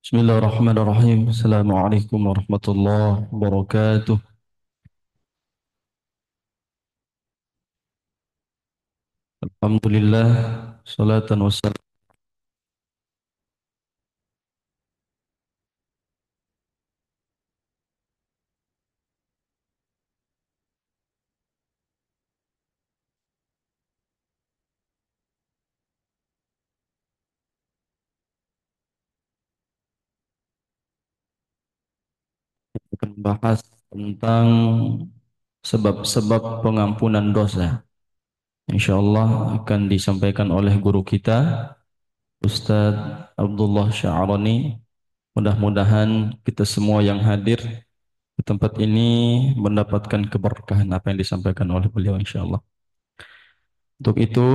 بسم الله الرحمن الرحيم. السلام عليكم ورحمة الله وبركاته. الحمد لله. صلاة والسلام akan membahas tentang sebab-sebab pengampunan dosa. Insyaallah akan disampaikan oleh guru kita, Ustadz Abdullah Sya'rani. Mudah-mudahan kita semua yang hadir di tempat ini mendapatkan keberkahan apa yang disampaikan oleh beliau insyaallah. Untuk itu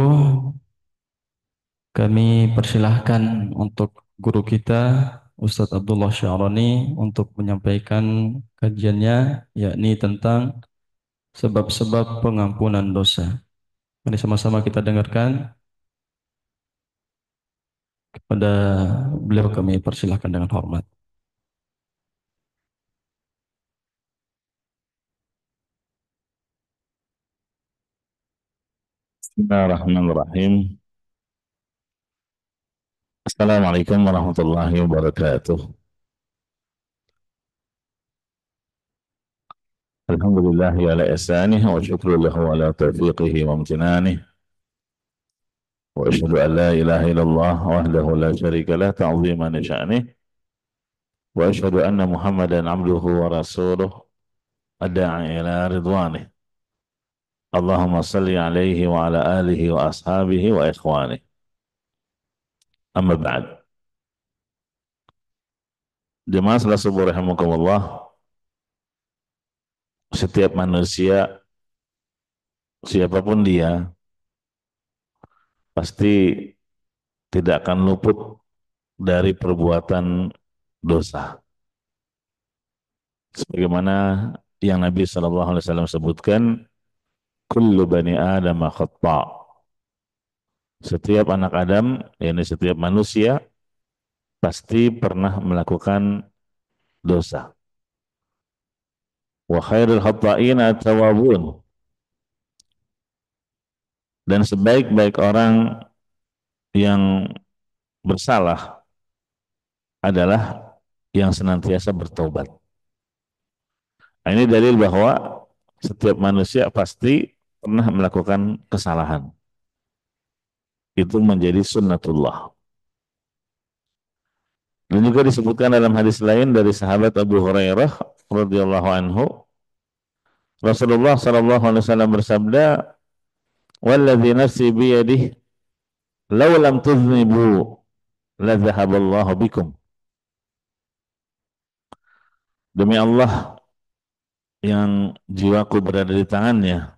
kami persilahkan untuk guru kita Ustadz Abdullah Sya'rani untuk menyampaikan kajiannya yakni tentang sebab-sebab pengampunan dosa. Mari sama-sama kita dengarkan kepada beliau kami persilahkan dengan hormat. Bismillahirrahmanirrahim. Assalamualaikum warahmatullahi wabarakatuh. Alhamdulillahi ala ihsanih wa syukru lahu ala taufiqihi wa amtinanih. Wa asyhadu an la ilaha illallah wahdahu la syarika lah ta'ziman li sya'nih. Wa asyhadu anna Muhammadan abduhu wa rasuluh adda'i ila ridwanih. Allahumma salli alaihi wa ala alihi wa ashabihi wa ikhwanih. Amma ba'd. Jemaah salat subuh rahimakumullah, setiap manusia siapapun dia pasti tidak akan luput dari perbuatan dosa. Sebagaimana yang Nabi SAW sebutkan, kullu bani Adam khata'. Setiap anak Adam, yakni setiap manusia, pasti pernah melakukan dosa. Wa khairul khata'ina at-tawwabun. Dan sebaik-baik orang yang bersalah adalah yang senantiasa bertobat. Nah, ini dalil bahwa setiap manusia pasti pernah melakukan kesalahan. Itu menjadi sunnatullah. Dan juga disebutkan dalam hadis lain dari sahabat Abu Hurairah radhiyallahu anhu, Rasulullah sallallahu alaihi wasallam bersabda, "Walladzi nafsi biyadihi law lam tuznibu la dhahaballahu bikum." Demi Allah yang jiwaku berada di tangannya,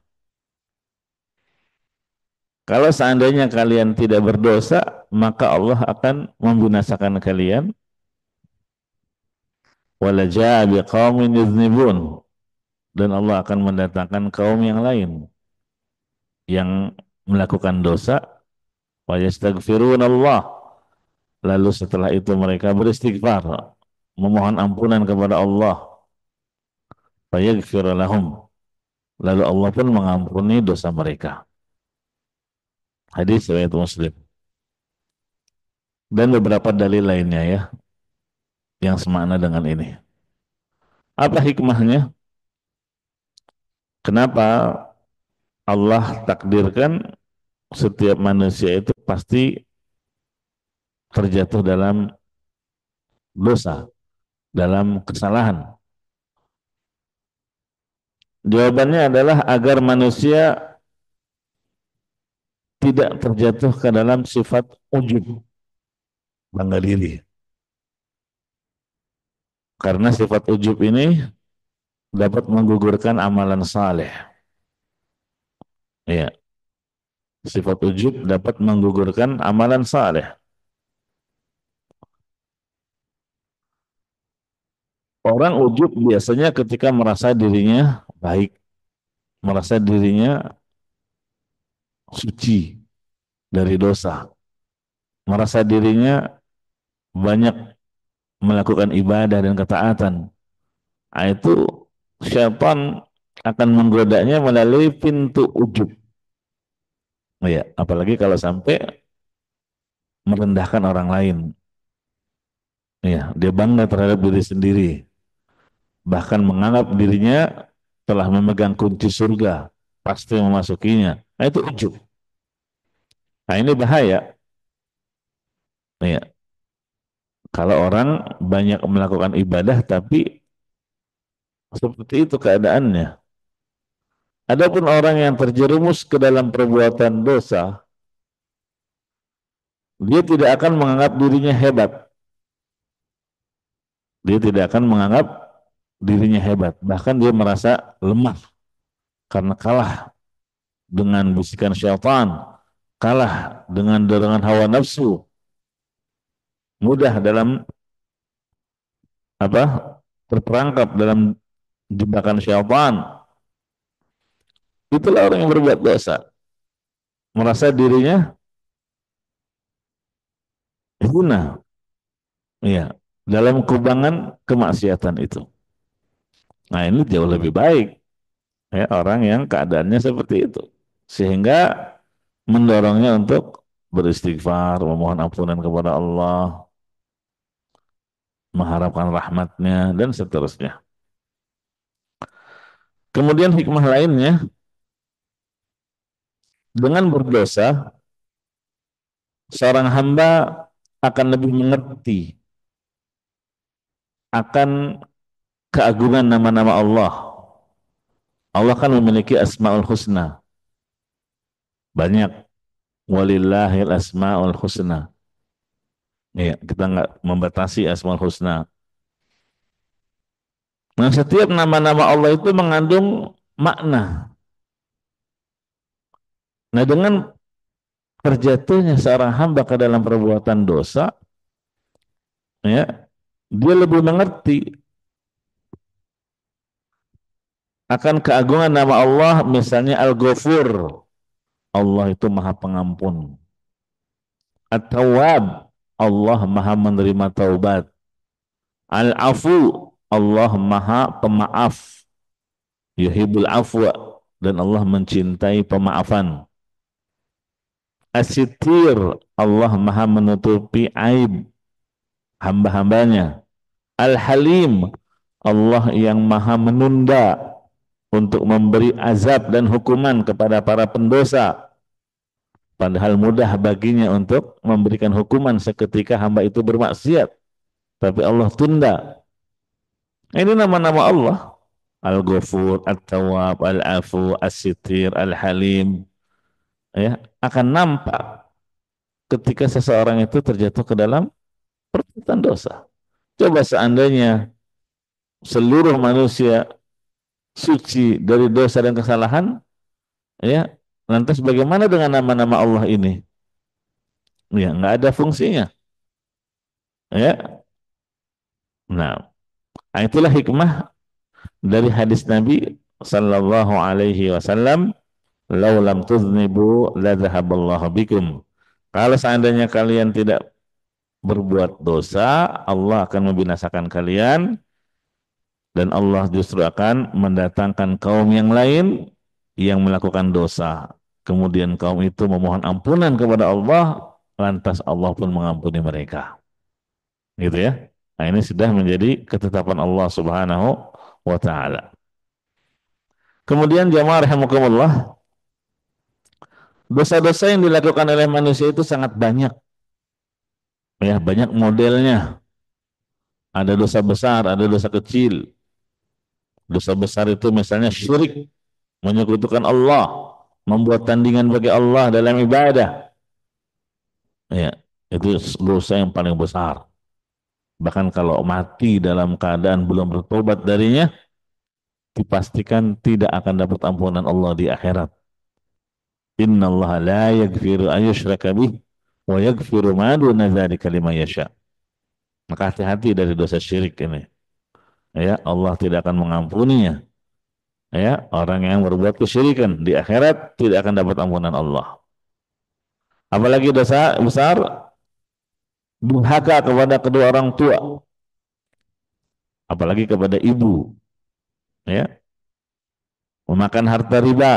kalau seandainya kalian tidak berdosa, maka Allah akan membinasakan kalian. Wala jaa biqaumin yuznibun, dan Allah akan mendatangkan kaum yang lain yang melakukan dosa, wa yastaghfirunallah, lalu setelah itu mereka beristighfar, memohon ampunan kepada Allah, fa yaghfir lahum, lalu Allah pun mengampuni dosa mereka. Hadis riwayat Muslim. Dan beberapa dalil lainnya ya yang semakna dengan ini. Apa hikmahnya? Kenapa Allah takdirkan setiap manusia itu pasti terjatuh dalam dosa, dalam kesalahan? Jawabannya adalah agar manusia tidak terjatuh ke dalam sifat ujub, bangga diri. Karena sifat ujub ini dapat menggugurkan amalan saleh. Ya, sifat ujub dapat menggugurkan amalan saleh. Orang ujub biasanya ketika merasa dirinya baik, merasa dirinya suci dari dosa, merasa dirinya banyak melakukan ibadah dan ketaatan. Nah, itu syaitan akan menggodanya melalui pintu ujub. Ya, apalagi kalau sampai merendahkan orang lain. Ya, dia bangga terhadap diri sendiri, bahkan menganggap dirinya telah memegang kunci surga, pasti memasukinya. Nah, itu ujub. Nah, ini bahaya. Ya, kalau orang banyak melakukan ibadah tapi seperti itu keadaannya. Adapun orang yang terjerumus ke dalam perbuatan dosa, dia tidak akan menganggap dirinya hebat. Dia tidak akan menganggap dirinya hebat. Bahkan dia merasa lemah karena kalah dengan bisikan syaitan, kalah dengan dorongan hawa nafsu, mudah dalam apa? Terperangkap dalam jebakan syaitan. Itulah orang yang berbuat dosa, merasa dirinya hina, ya, dalam kubangan kemaksiatan itu. Nah, ini jauh lebih baik ya orang yang keadaannya seperti itu, sehingga mendorongnya untuk beristighfar, memohon ampunan kepada Allah, mengharapkan rahmatnya dan seterusnya. Kemudian hikmah lainnya, dengan berdosa seorang hamba akan lebih mengerti akan keagungan nama-nama Allah. Allah kan memiliki asmaul husna banyak, walillahil asmaul husna. Ya, kita nggak membatasi asmaul husna. Nah, setiap nama-nama Allah itu mengandung makna. Nah, dengan terjatuhnya seorang hamba ke dalam perbuatan dosa, ya, dia lebih mengerti akan keagungan nama Allah, misalnya Al-Ghafur, Allah itu Maha Pengampun. At-Tawwab, Allah Maha menerima taubat. Al-Afu, Allah Maha Pemaaf. Yuhibbul afwa, dan Allah mencintai pemaafan. As-Sittir, Allah Maha menutupi aib hamba-hambanya. Al-Halim, Allah yang Maha menunda untuk memberi azab dan hukuman kepada para pendosa. Padahal mudah baginya untuk memberikan hukuman seketika hamba itu bermaksiat. Tapi Allah tunda. Ini nama-nama Allah. Al-Ghafur, At-Tawwab, Al-Afu, As-Sitir, Al-Halim. Ya, akan nampak ketika seseorang itu terjatuh ke dalam perbuatan dosa. Coba seandainya seluruh manusia suci dari dosa dan kesalahan, ya, lantas bagaimana dengan nama-nama Allah ini? Ya, nggak ada fungsinya. Ya, nah, itulah hikmah dari hadis Nabi Sallallahu Alaihi Wasallam, "Lau lam tuznibu la dhahaballahu bikum." Kalau seandainya kalian tidak berbuat dosa, Allah akan membinasakan kalian dan Allah justru akan mendatangkan kaum yang lain yang melakukan dosa. Kemudian kaum itu memohon ampunan kepada Allah, lantas Allah pun mengampuni mereka. Gitu ya. Nah, ini sudah menjadi ketetapan Allah Subhanahu wa taala. Kemudian jamaah rahimakumullah, dosa-dosa yang dilakukan oleh manusia itu sangat banyak. Ya, banyak modelnya. Ada dosa besar, ada dosa kecil. Dosa besar itu misalnya syirik, menyekutukan Allah, membuat tandingan bagi Allah dalam ibadah. Ya, itu dosa yang paling besar. Bahkan kalau mati dalam keadaan belum bertobat darinya, dipastikan tidak akan dapat ampunan Allah di akhirat. Innallaha la yaghfiru an yushraka bih wa yaghfiru ma duna dzalika liman yasha. Maka hati-hati dari dosa syirik ini. Ya, Allah tidak akan mengampuninya. Ya, orang yang berbuat kesyirikan di akhirat tidak akan dapat ampunan Allah. Apalagi dosa besar, durhaka kepada kedua orang tua. apalagi kepada ibu, ya, memakan harta riba,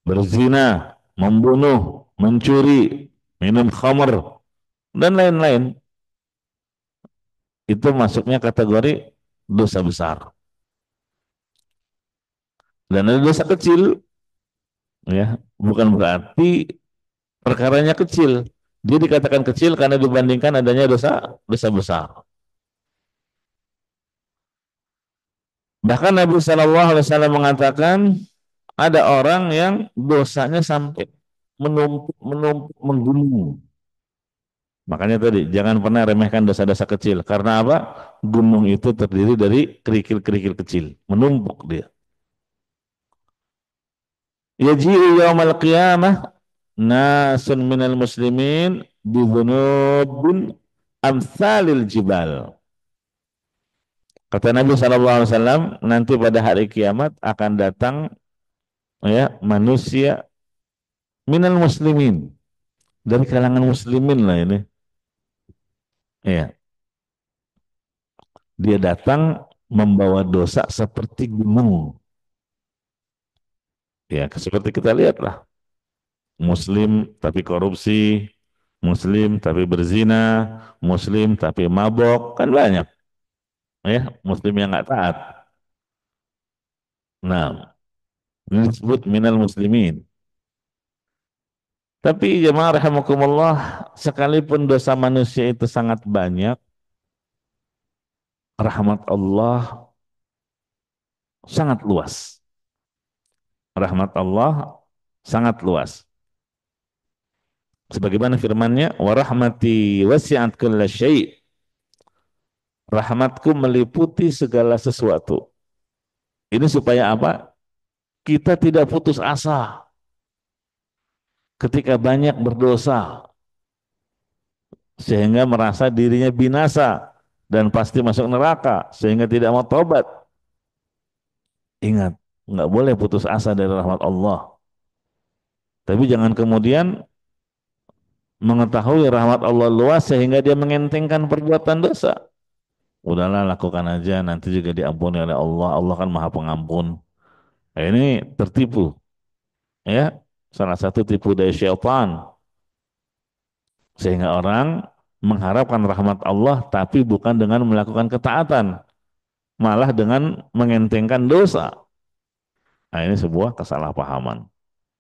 berzina, membunuh, mencuri, minum khamr, dan lain-lain. Itu masuknya kategori dosa besar. Dan ada dosa kecil, ya, bukan berarti perkaranya kecil. Dia dikatakan kecil karena dibandingkan adanya dosa dosa besar. Bahkan Nabi Shallallahu Alaihi Wasallam mengatakan ada orang yang dosanya sampai menumpuk menumpuk menggunung. Makanya tadi jangan pernah remehkan dosa-dosa kecil. Karena apa? Gunung itu terdiri dari kerikil-kerikil kecil, menumpuk dia. Yaji'u yaumal qiyamah nasun minal muslimin bidhunubin amsalil jibal. Kata Nabi SAW, nanti pada hari kiamat akan datang, ya, manusia minal muslimin, dari kalangan muslimin lah ini. Ya, dia datang membawa dosa seperti gunung. Ya, seperti kita lihat lah, muslim tapi korupsi, muslim tapi berzina, muslim tapi mabok, kan banyak, ya, muslim yang nggak taat. Nah, ini disebut minal muslimin. Tapi jemaah rahimakumullah, sekalipun dosa manusia itu sangat banyak, rahmat Allah sangat luas. Rahmat Allah sangat luas. Sebagaimana firman-Nya, "Wa rahmati wasi'at kulla syai'." Rahmatku meliputi segala sesuatu. Ini supaya apa? Kita tidak putus asa ketika banyak berdosa sehingga merasa dirinya binasa dan pasti masuk neraka sehingga tidak mau tobat. Ingat, nggak boleh putus asa dari rahmat Allah. Tapi jangan kemudian mengetahui rahmat Allah luas sehingga dia mengentengkan perbuatan dosa. Udahlah, lakukan aja, nanti juga diampuni oleh Allah. Allah kan Maha Pengampun. Nah, ini tertipu, ya. Salah satu tipu dari syaitan sehingga orang mengharapkan rahmat Allah tapi bukan dengan melakukan ketaatan, malah dengan mengentengkan dosa. Nah, ini sebuah kesalahpahaman.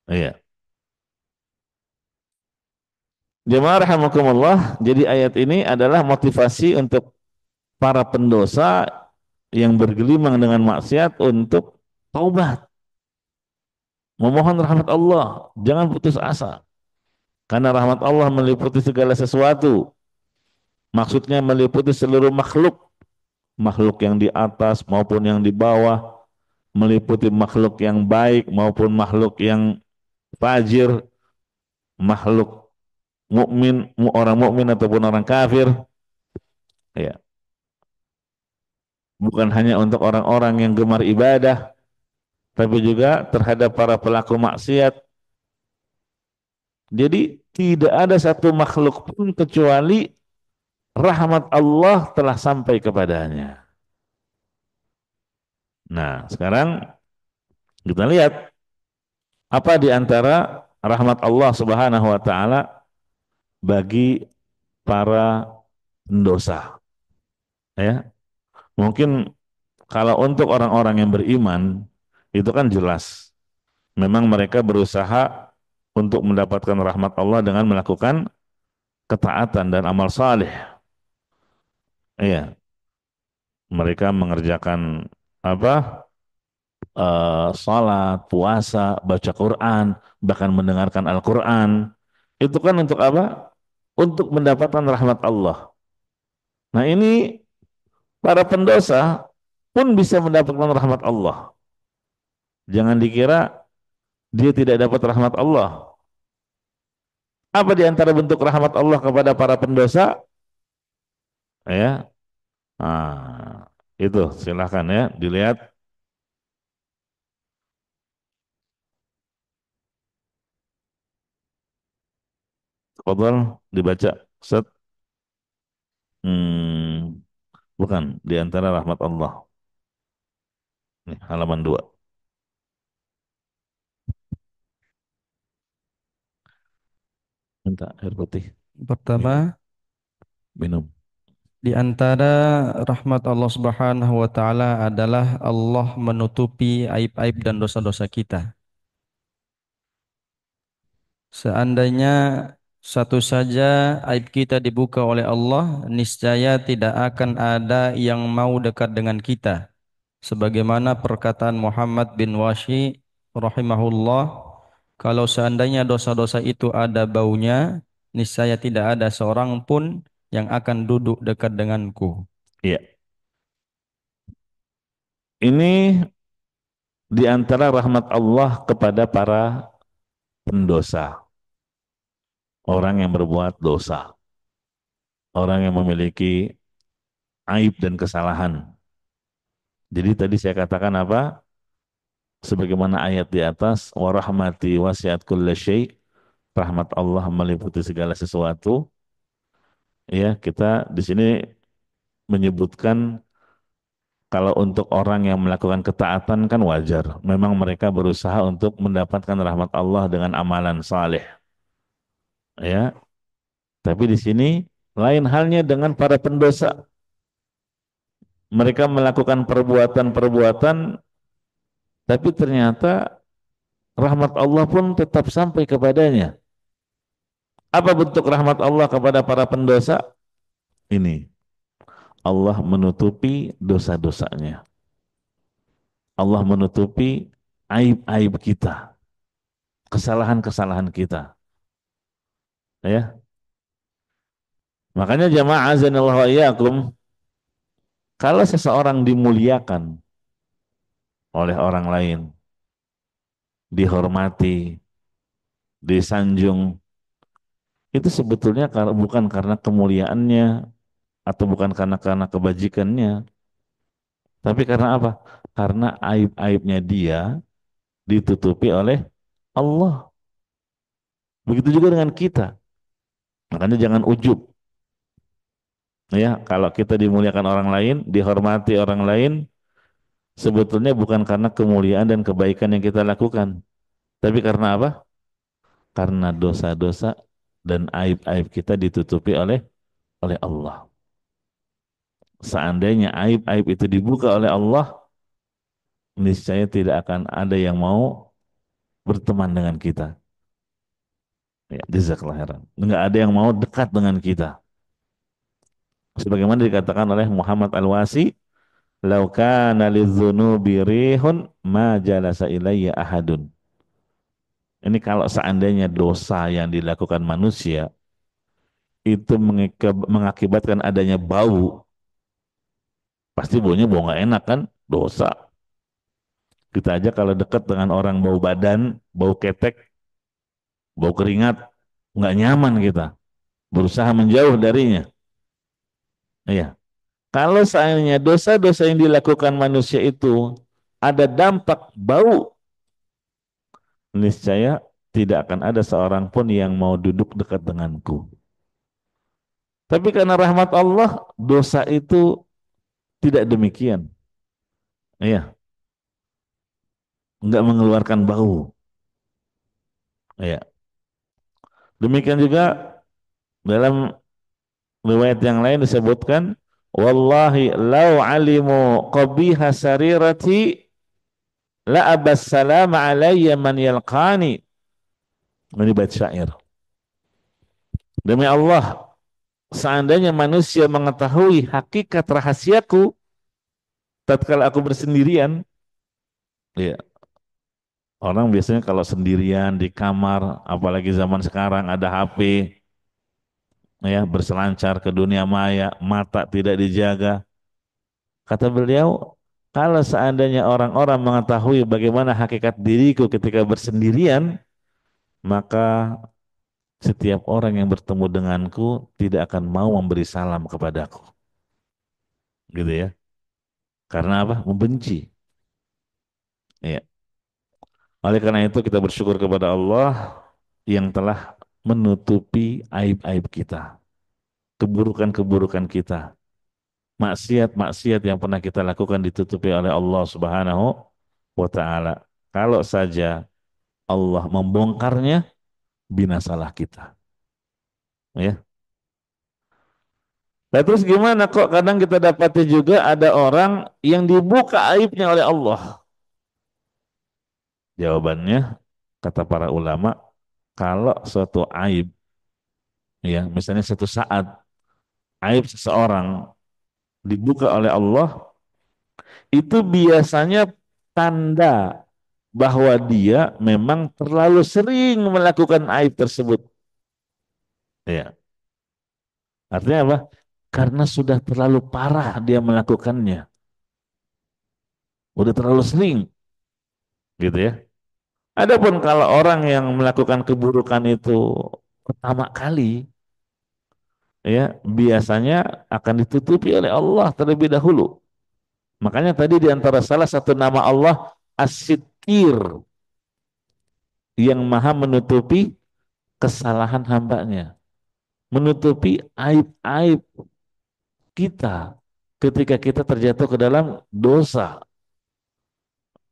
Iya. Jemaah rahimakumullah, jadi ayat ini adalah motivasi untuk para pendosa yang bergelimang dengan maksiat untuk taubat, memohon rahmat Allah, jangan putus asa. Karena rahmat Allah meliputi segala sesuatu. Maksudnya meliputi seluruh makhluk, makhluk yang di atas maupun yang di bawah, meliputi makhluk yang baik maupun makhluk yang fajir, makhluk mukmin, orang mukmin ataupun orang kafir. Ya, bukan hanya untuk orang-orang yang gemar ibadah, tapi juga terhadap para pelaku maksiat. Jadi tidak ada satu makhluk pun kecuali rahmat Allah telah sampai kepadanya. Nah, sekarang kita lihat apa di antara rahmat Allah Subhanahu wa taala bagi para pendosa, ya. Mungkin kalau untuk orang-orang yang beriman itu kan jelas. Memang mereka berusaha untuk mendapatkan rahmat Allah dengan melakukan ketaatan dan amal saleh. Iya, mereka mengerjakan apa? Salat, puasa, baca Quran, bahkan mendengarkan Al-Quran. Itu kan untuk apa? Untuk mendapatkan rahmat Allah. Nah, ini para pendosa pun bisa mendapatkan rahmat Allah. Jangan dikira dia tidak dapat rahmat Allah. Apa di antara bentuk rahmat Allah kepada para pendosa? Ya, nah, itu silahkan ya dilihat. Qadar dibaca. Set. Hmm, Bukan, di antara rahmat Allah. Nih, halaman 2. Minta air putih, minum, Pertama, minum. di antara rahmat Allah Subhanahu wa taala adalah Allah menutupi aib-aib dan dosa-dosa kita. Seandainya satu saja aib kita dibuka oleh Allah, niscaya tidak akan ada yang mau dekat dengan kita. Sebagaimana perkataan Muhammad bin Washi rahimahullah, kalau seandainya dosa-dosa itu ada baunya, niscaya tidak ada seorang pun yang akan duduk dekat denganku. Iya, ini di antara rahmat Allah kepada para pendosa, orang yang berbuat dosa, orang yang memiliki aib dan kesalahan. Jadi tadi saya katakan apa? Sebagaimana ayat di atas, wa rahmati wasi'at kulla syai', rahmat Allah meliputi segala sesuatu. Ya, kita di sini menyebutkan kalau untuk orang yang melakukan ketaatan kan wajar. Memang mereka berusaha untuk mendapatkan rahmat Allah dengan amalan saleh. Ya, tapi di sini lain halnya dengan para pendosa. Mereka melakukan perbuatan-perbuatan, tapi ternyata rahmat Allah pun tetap sampai kepadanya. Apa bentuk rahmat Allah kepada para pendosa? Ini, Allah menutupi dosa-dosanya. Allah menutupi aib-aib kita, kesalahan-kesalahan kita. Ya, makanya jamaah azanillahu wa iyyakum, kalau seseorang dimuliakan oleh orang lain, dihormati, disanjung, itu sebetulnya bukan karena kemuliaannya atau bukan karena kebajikannya, tapi karena apa? Karena aib-aibnya dia ditutupi oleh Allah. Begitu juga dengan kita. Makanya jangan ujub. Ya, kalau kita dimuliakan orang lain, dihormati orang lain, sebetulnya bukan karena kemuliaan dan kebaikan yang kita lakukan, tapi karena apa? Karena dosa-dosa dan aib-aib kita ditutupi oleh Allah. Seandainya aib-aib itu dibuka oleh Allah, niscaya tidak akan ada yang mau berteman dengan kita. Ya, jazakallah khairan. Enggak ada yang mau dekat dengan kita. Sebagaimana dikatakan oleh Muhammad Al-Wasi, "Lau kana lidzunubi rihun ma jalasa ilayya ahadun." Ini kalau seandainya dosa yang dilakukan manusia itu mengakibatkan adanya bau, pasti baunya bau nggak enak kan? Dosa. Kita aja kalau dekat dengan orang bau badan, bau ketek, bau keringat, nggak nyaman kita. Berusaha menjauh darinya. Iya. Kalau seandainya dosa-dosa yang dilakukan manusia itu ada dampak bau, niscaya tidak akan ada seorang pun yang mau duduk dekat denganku. Tapi karena rahmat Allah, dosa itu tidak demikian. Iya, nggak mengeluarkan bau. Iya. Demikian juga dalam riwayat yang lain disebutkan, wallahi lau alimu qabiha sarirati la abas salam alayya man yalqani. Ini bait syair. Demi Allah, seandainya manusia mengetahui hakikat rahasiaku tatkala aku bersendirian, ya, orang biasanya kalau sendirian di kamar, apalagi zaman sekarang ada HP, ya, berselancar ke dunia maya, mata tidak dijaga. Kata beliau, kalau seandainya orang-orang mengetahui bagaimana hakikat diriku ketika bersendirian, maka setiap orang yang bertemu denganku tidak akan mau memberi salam kepadaku. Gitu ya. Karena apa? Membenci. Ya. Oleh karena itu kita bersyukur kepada Allah yang telah menutupi aib-aib kita, keburukan-keburukan kita. maksiat-maksiat yang pernah kita lakukan ditutupi oleh Allah Subhanahu wa taala. Kalau saja Allah membongkarnya, binasalah kita. Ya. Nah, terus gimana kok kadang kita dapati juga ada orang yang dibuka aibnya oleh Allah? Jawabannya, kata para ulama, kalau suatu aib, ya misalnya suatu saat aib seseorang dibuka oleh Allah, itu biasanya tanda bahwa dia memang terlalu sering melakukan aib tersebut. Ya, artinya apa? Karena sudah terlalu parah dia melakukannya, udah terlalu sering, gitu ya. Adapun kalau orang yang melakukan keburukan itu pertama kali, ya biasanya akan ditutupi oleh Allah terlebih dahulu. Makanya tadi di antara salah satu nama Allah As-Sittir, yang maha menutupi kesalahan hambanya, menutupi aib-aib kita ketika kita terjatuh ke dalam dosa,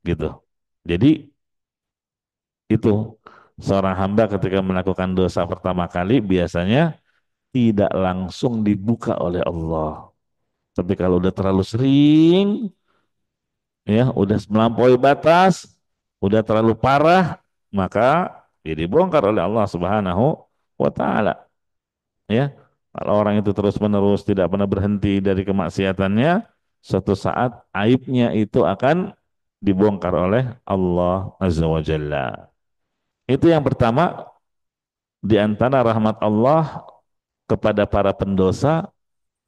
gitu. Jadi itu seorang hamba ketika melakukan dosa pertama kali biasanya tidak langsung dibuka oleh Allah. Tapi kalau udah terlalu sering, ya udah melampaui batas, udah terlalu parah, maka ya dibongkar oleh Allah Subhanahu wa taala. Ya, kalau orang itu terus-menerus tidak pernah berhenti dari kemaksiatannya, suatu saat aibnya itu akan dibongkar oleh Allah Azza wa Jalla. Itu yang pertama, di antara rahmat Allah kepada para pendosa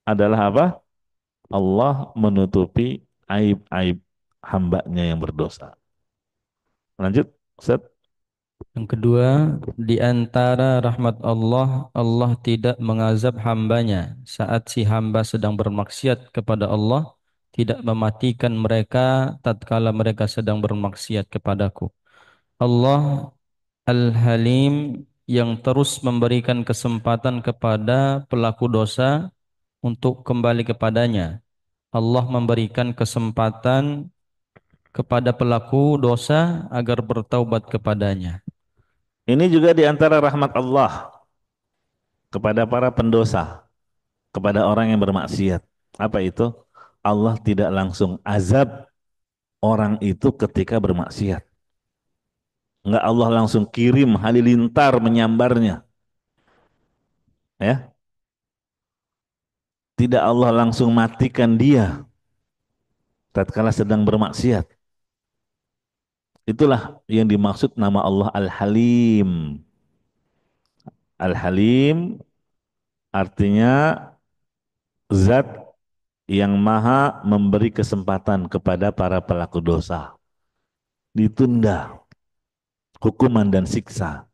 adalah apa? Allah menutupi aib-aib hambanya yang berdosa. Lanjut, Ustaz. Yang kedua, di antara rahmat Allah, Allah tidak mengazab hambanya saat si hamba sedang bermaksiat kepada Allah, tidak mematikan mereka tatkala mereka sedang bermaksiat kepadaku. Allah Al-Halim yang terus memberikan kesempatan kepada pelaku dosa untuk kembali kepadanya. Allah memberikan kesempatan kepada pelaku dosa agar bertaubat kepadanya. Ini juga di antara rahmat Allah kepada para pendosa, kepada orang yang bermaksiat. Apa itu? Allah tidak langsung azab orang itu ketika bermaksiat. Enggak Allah langsung kirim halilintar menyambarnya. Ya, tidak Allah langsung matikan dia tatkala sedang bermaksiat. Itulah yang dimaksud nama Allah Al-Halim. Al-Halim artinya zat yang maha memberi kesempatan kepada para pelaku dosa. Ditunda hukuman dan siksa.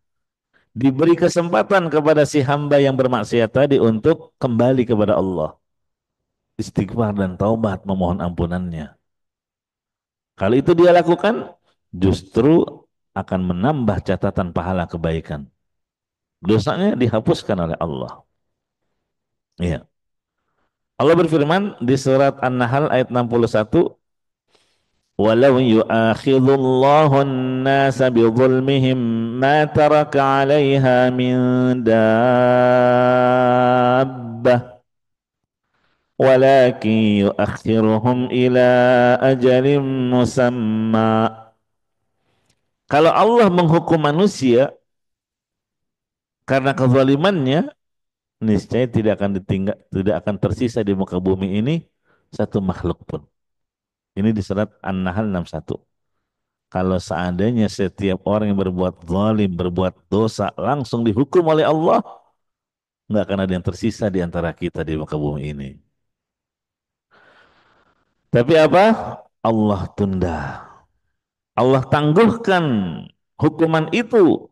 Diberi kesempatan kepada si hamba yang bermaksiat tadi untuk kembali kepada Allah. Istighfar dan taubat memohon ampunannya. Kalau itu dia lakukan, justru akan menambah catatan pahala kebaikan. Dosanya dihapuskan oleh Allah. Iya. Allah berfirman di surat An-Nahl ayat 61, "Walau yu'akhidullahu an-nasa bidzulmihim ma taraka 'alaiha min dabbah, walakin yu'akhiruhum ila ajalin musamma." Kalau Allah menghukum manusia karena kezalimannya, niscaya tidak akan ditinggal, tidak akan tersisa di muka bumi ini satu makhluk pun. Ini di surat An-Nahl 61. Kalau seandainya setiap orang yang berbuat zalim, berbuat dosa langsung dihukum oleh Allah, nggak akan ada yang tersisa di antara kita di muka bumi ini. Tapi apa? Allah tunda. Allah tangguhkan hukuman itu.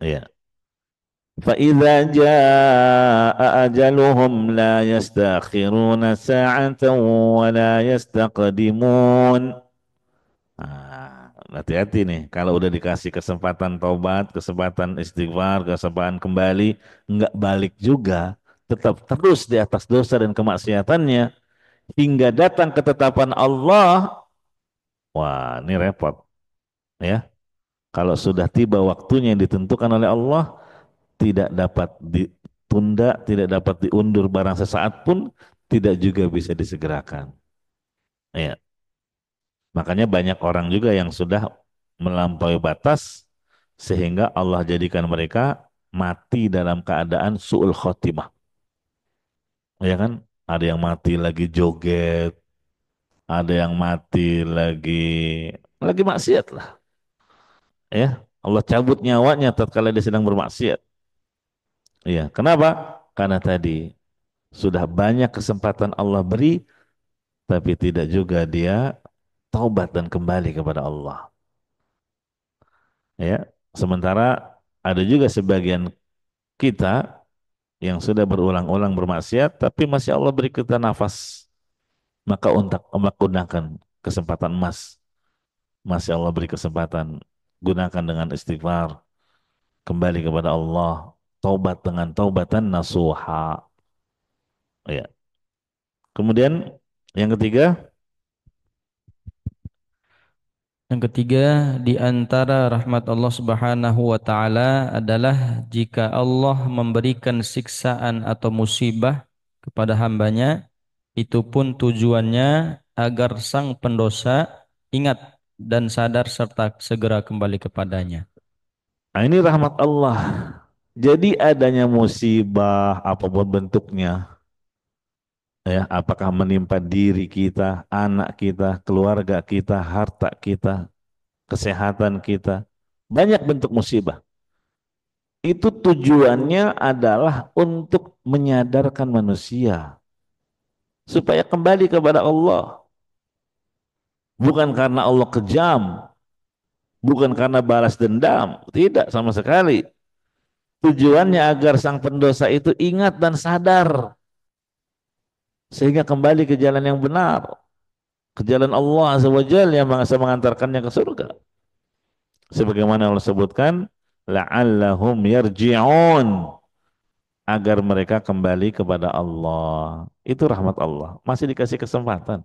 Ya. فإذا جاء أجلهم لا يستأخرون ساعة ولا يستقدمون. Nah, hati-hati nih kalau udah dikasih kesempatan taubat, kesempatan istighfar, kesempatan kembali, nggak balik juga, tetap terus di atas dosa dan kemaksiatannya hingga datang ketetapan Allah, wah ini repot ya. Kalau sudah tiba waktunya yang ditentukan oleh Allah, tidak dapat ditunda, tidak dapat diundur barang sesaat pun, tidak juga bisa disegerakan. Ya, makanya banyak orang juga yang sudah melampaui batas sehingga Allah jadikan mereka mati dalam keadaan su'ul khotimah. Ya kan? Ada yang mati lagi joget, ada yang mati lagi maksiat lah. Ya, Allah cabut nyawanya tatkala dia sedang bermaksiat. Iya, kenapa? Karena tadi sudah banyak kesempatan Allah beri, tapi tidak juga dia taubat dan kembali kepada Allah. Ya, sementara ada juga sebagian kita yang sudah berulang-ulang bermaksiat, tapi masih Allah beri kita nafas, maka untuk gunakan kesempatan emas, masih Allah beri kesempatan, gunakan dengan istighfar, kembali kepada Allah, taubat dengan taubatan nasuha. Ya. Kemudian yang ketiga, Yang ketiga, di antara rahmat Allah Subhanahu wa taala adalah jika Allah memberikan siksaan atau musibah kepada hambanya, itu pun tujuannya agar sang pendosa ingat dan sadar serta segera kembali kepadanya. nah ini rahmat Allah. Jadi adanya musibah apapun bentuknya, ya, apakah menimpa diri kita, anak kita, keluarga kita, harta kita, kesehatan kita, banyak bentuk musibah. Itu tujuannya adalah untuk menyadarkan manusia supaya kembali kepada Allah, bukan karena Allah kejam, bukan karena balas dendam, tidak sama sekali. Tujuannya agar sang pendosa itu ingat dan sadar sehingga kembali ke jalan yang benar, ke jalan Allah Azza wa Jalla yang mengantarkannya ke surga. Sebagaimana Allah sebutkan, la'allahum yarji'un, agar mereka kembali kepada Allah. Itu rahmat Allah. Masih dikasih kesempatan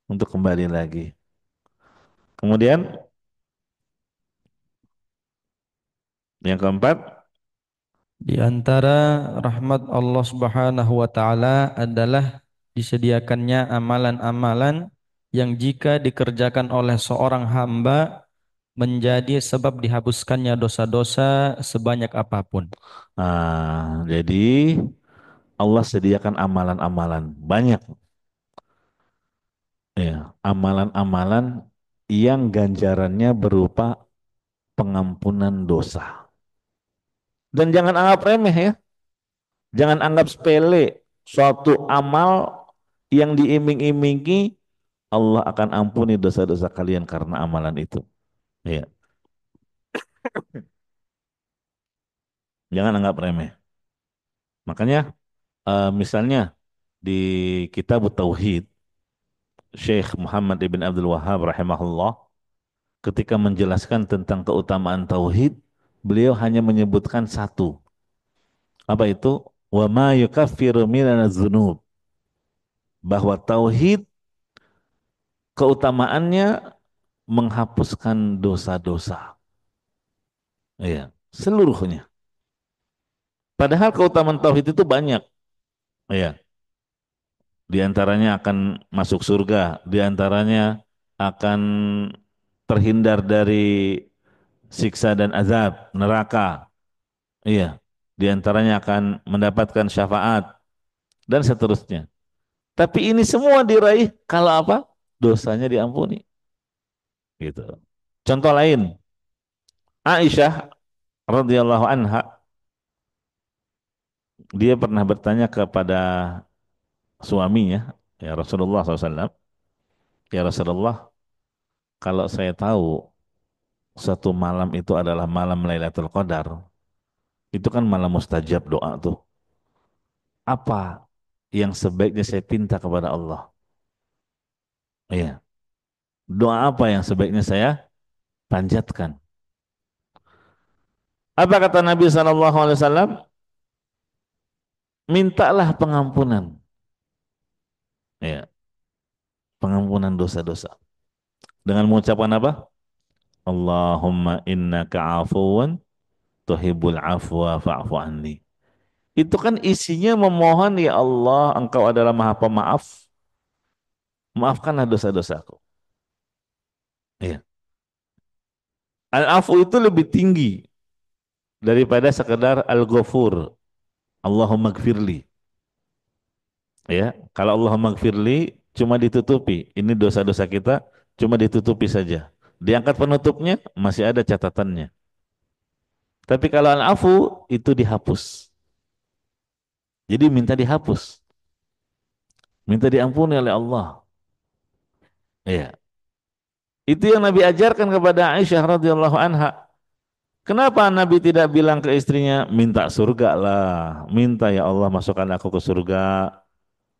untuk kembali lagi. Kemudian yang keempat, Di antara rahmat Allah Subhanahu wa taala adalah disediakannya amalan-amalan yang jika dikerjakan oleh seorang hamba menjadi sebab dihapuskannya dosa-dosa sebanyak apapun. jadi Allah sediakan amalan-amalan banyak, ya, amalan-amalan yang ganjarannya berupa pengampunan dosa. Dan jangan anggap remeh ya. Jangan anggap sepele suatu amal yang diiming-imingi Allah akan ampuni dosa-dosa kalian karena amalan itu. Ya, jangan anggap remeh. Makanya misalnya di kitab Tauhid Syekh Muhammad ibn Abdul Wahhab rahimahullah ketika menjelaskan tentang keutamaan tauhid, beliau hanya menyebutkan satu. Apa itu? Wa ma yukaffiru minaz dzunub. Bahwa tauhid keutamaannya menghapuskan dosa-dosa. Iya, seluruhnya. Padahal keutamaan tauhid itu banyak. Iya, di antaranya akan masuk surga, di antaranya akan terhindar dari siksa dan azab neraka. Iya, di antaranya akan mendapatkan syafaat dan seterusnya. Tapi ini semua diraih kalau apa? Dosanya diampuni. Gitu. Contoh lain, Aisyah radhiyallahu anha, dia pernah bertanya kepada suaminya, ya Rasulullah SAW, ya Rasulullah, kalau saya tahu satu malam itu adalah malam Lailatul Qadar, itu kan malam mustajab doa tuh. Apa yang sebaiknya saya pinta kepada Allah? Iya, doa apa yang sebaiknya saya panjatkan? Apa kata Nabi SAW? mintalah pengampunan. Ya, pengampunan dosa-dosa. Dengan mengucapkan apa? Allahumma innaka afuwan tuhibbul afwa fa'fu anni. Itu kan isinya memohon, ya Allah, Engkau adalah Maha Pemaaf, maafkanlah dosa-dosaku. Iya. Al-afu itu lebih tinggi daripada sekedar al-ghafur. Allahumma gfirli. Ya, kalau Allahumma gfirli cuma ditutupi. Ini dosa-dosa kita cuma ditutupi saja. Diangkat penutupnya masih ada catatannya. Tapi kalau al-afu itu dihapus. Jadi minta dihapus, minta diampuni oleh Allah. Iya. Itu yang Nabi ajarkan kepada Aisyah radhiyallahu anha. Kenapa Nabi tidak bilang ke istrinya, minta surga lah, minta ya Allah masukkan aku ke surga,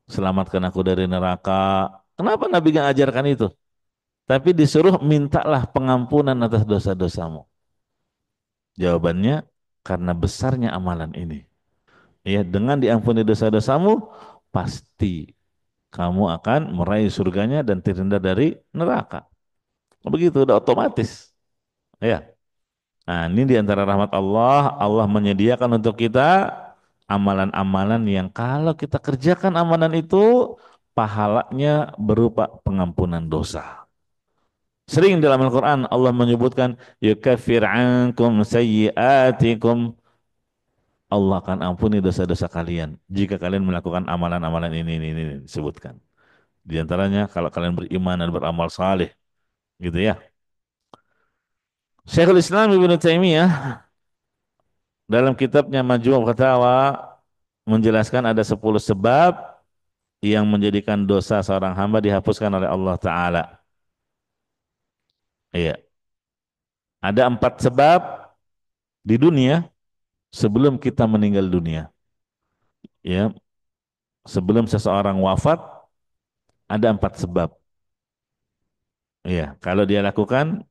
selamatkan aku dari neraka. Kenapa Nabi nggak ajarkan itu? Tapi disuruh mintalah pengampunan atas dosa-dosamu. Jawabannya, karena besarnya amalan ini. Ya, dengan diampuni dosa-dosamu, pasti kamu akan meraih surganya dan terhindar dari neraka. Begitu, udah otomatis. Ya. Nah, ini di antara rahmat Allah, Allah menyediakan untuk kita amalan-amalan yang kalau kita kerjakan amalan itu, pahalanya berupa pengampunan dosa. Sering dalam Al-Quran Allah menyebutkan, yukaffir ankum sayyiatikum. Allah akan ampuni dosa-dosa kalian jika kalian melakukan amalan-amalan ini disebutkan. Di antaranya kalau kalian beriman dan beramal saleh, gitu ya. Syekhul Islam Ibnu Taimiyah dalam kitabnya Majmu' Fatawa menjelaskan ada 10 sebab yang menjadikan dosa seorang hamba dihapuskan oleh Allah Ta'ala. Iya. Ada 4 sebab di dunia sebelum kita meninggal dunia. Ya, sebelum seseorang wafat ada 4 sebab. Iya, kalau dia lakukan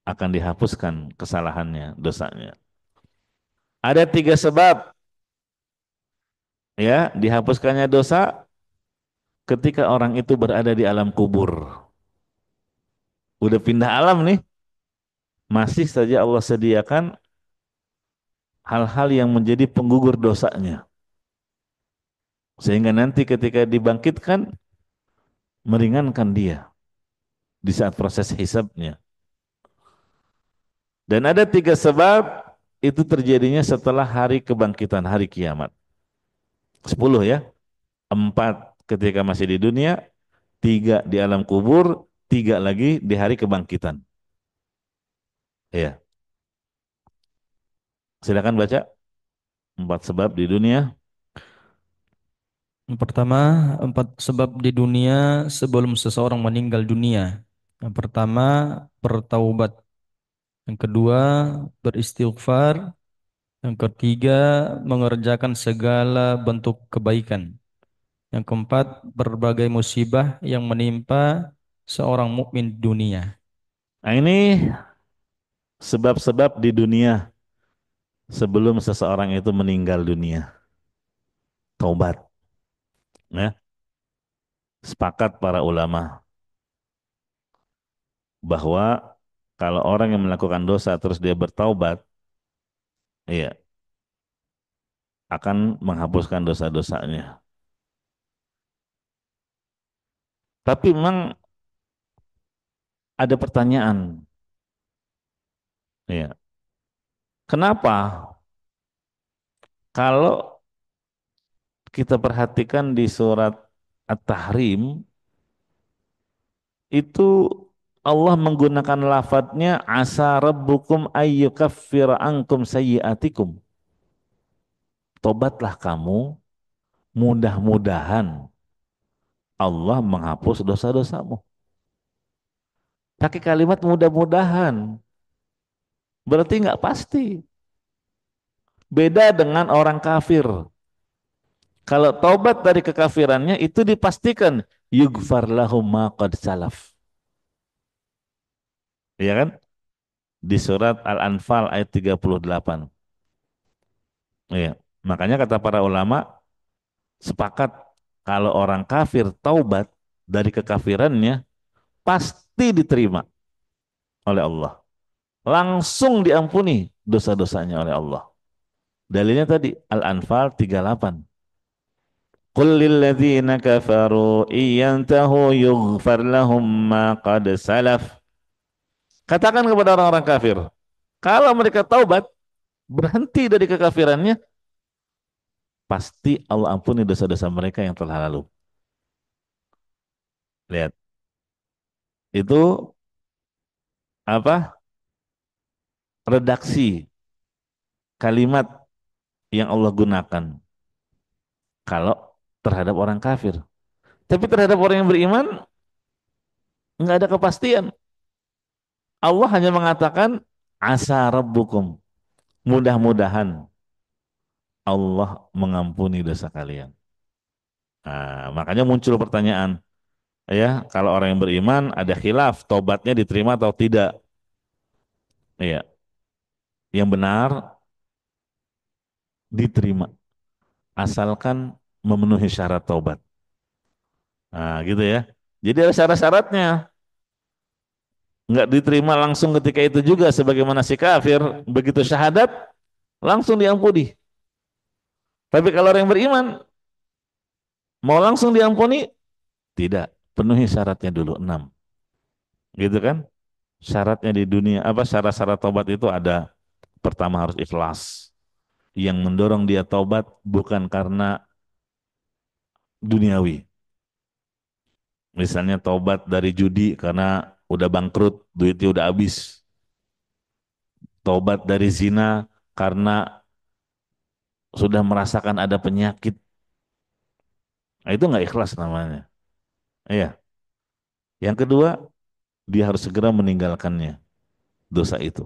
akan dihapuskan kesalahannya, dosanya. Ada 3 sebab ya dihapuskannya dosa ketika orang itu berada di alam kubur. Udah pindah alam nih, masih saja Allah sediakan hal-hal yang menjadi penggugur dosanya. Sehingga nanti ketika dibangkitkan, meringankan dia di saat proses hisabnya. Dan ada 3 sebab itu terjadinya setelah hari kebangkitan, hari kiamat. 10 ya. 4 ketika masih di dunia, 3 di alam kubur, 3 lagi di hari kebangkitan. Ya, silakan baca 4 sebab di dunia. Yang pertama, 4 sebab di dunia sebelum seseorang meninggal dunia. Yang pertama, bertaubat. Yang kedua, beristighfar. Yang ketiga, mengerjakan segala bentuk kebaikan. Yang keempat, berbagai musibah yang menimpa seorang mukmin di dunia. Nah, ini sebab-sebab di dunia sebelum seseorang itu meninggal dunia. Taubat. Ya. Sepakat para ulama bahwa kalau orang yang melakukan dosa terus dia bertaubat, iya, akan menghapuskan dosa-dosanya. Tapi memang ada pertanyaan, ya. Kenapa kalau kita perhatikan di surat At-Tahrim itu Allah menggunakan lafadznya asa rabbukum ayyukaffir ankum sayyiatikum. Tobatlah kamu, mudah-mudahan Allah menghapus dosa-dosamu. Pakai kalimat mudah-mudahan. Berarti nggak pasti. Beda dengan orang kafir. Kalau taubat dari kekafirannya itu dipastikan yughfar lahum ma qad salaf. Iya kan? Di surat Al-Anfal ayat 38. Iya. Makanya kata para ulama, sepakat kalau orang kafir taubat dari kekafirannya pasti diterima oleh Allah. Langsung diampuni dosa-dosanya oleh Allah. Dalilnya tadi Al-Anfal 38. Qul lilladzina kafaru iyantahu yughfar lahum ma qad salaf. Katakan kepada orang-orang kafir, kalau mereka taubat, berhenti dari kekafirannya, pasti Allah ampuni dosa-dosa mereka yang telah lalu. Lihat, itu apa? Redaksi kalimat yang Allah gunakan kalau terhadap orang kafir. Tapi terhadap orang yang beriman nggak ada kepastian. Allah hanya mengatakan asa rabbukum. Mudah-mudahan Allah mengampuni dosa kalian. Nah, makanya muncul pertanyaan, ya, kalau orang yang beriman ada khilaf, tobatnya diterima atau tidak? Iya, yang benar diterima, asalkan memenuhi syarat tobat. Nah, gitu ya. Jadi ada syarat-syaratnya. Nggak diterima langsung ketika itu juga sebagaimana si kafir begitu syahadat langsung diampuni. Tapi kalau orang yang beriman mau langsung diampuni tidak, penuhi syaratnya dulu 6. Gitu kan? Syaratnya di dunia apa syarat-syarat tobat itu ada pertama harus ikhlas. Yang mendorong dia tobat bukan karena duniawi. Misalnya tobat dari judi karena udah bangkrut, duitnya udah habis. Tobat dari zina karena sudah merasakan ada penyakit. Nah, itu nggak ikhlas namanya. Iya. Yang kedua, dia harus segera meninggalkannya, dosa itu.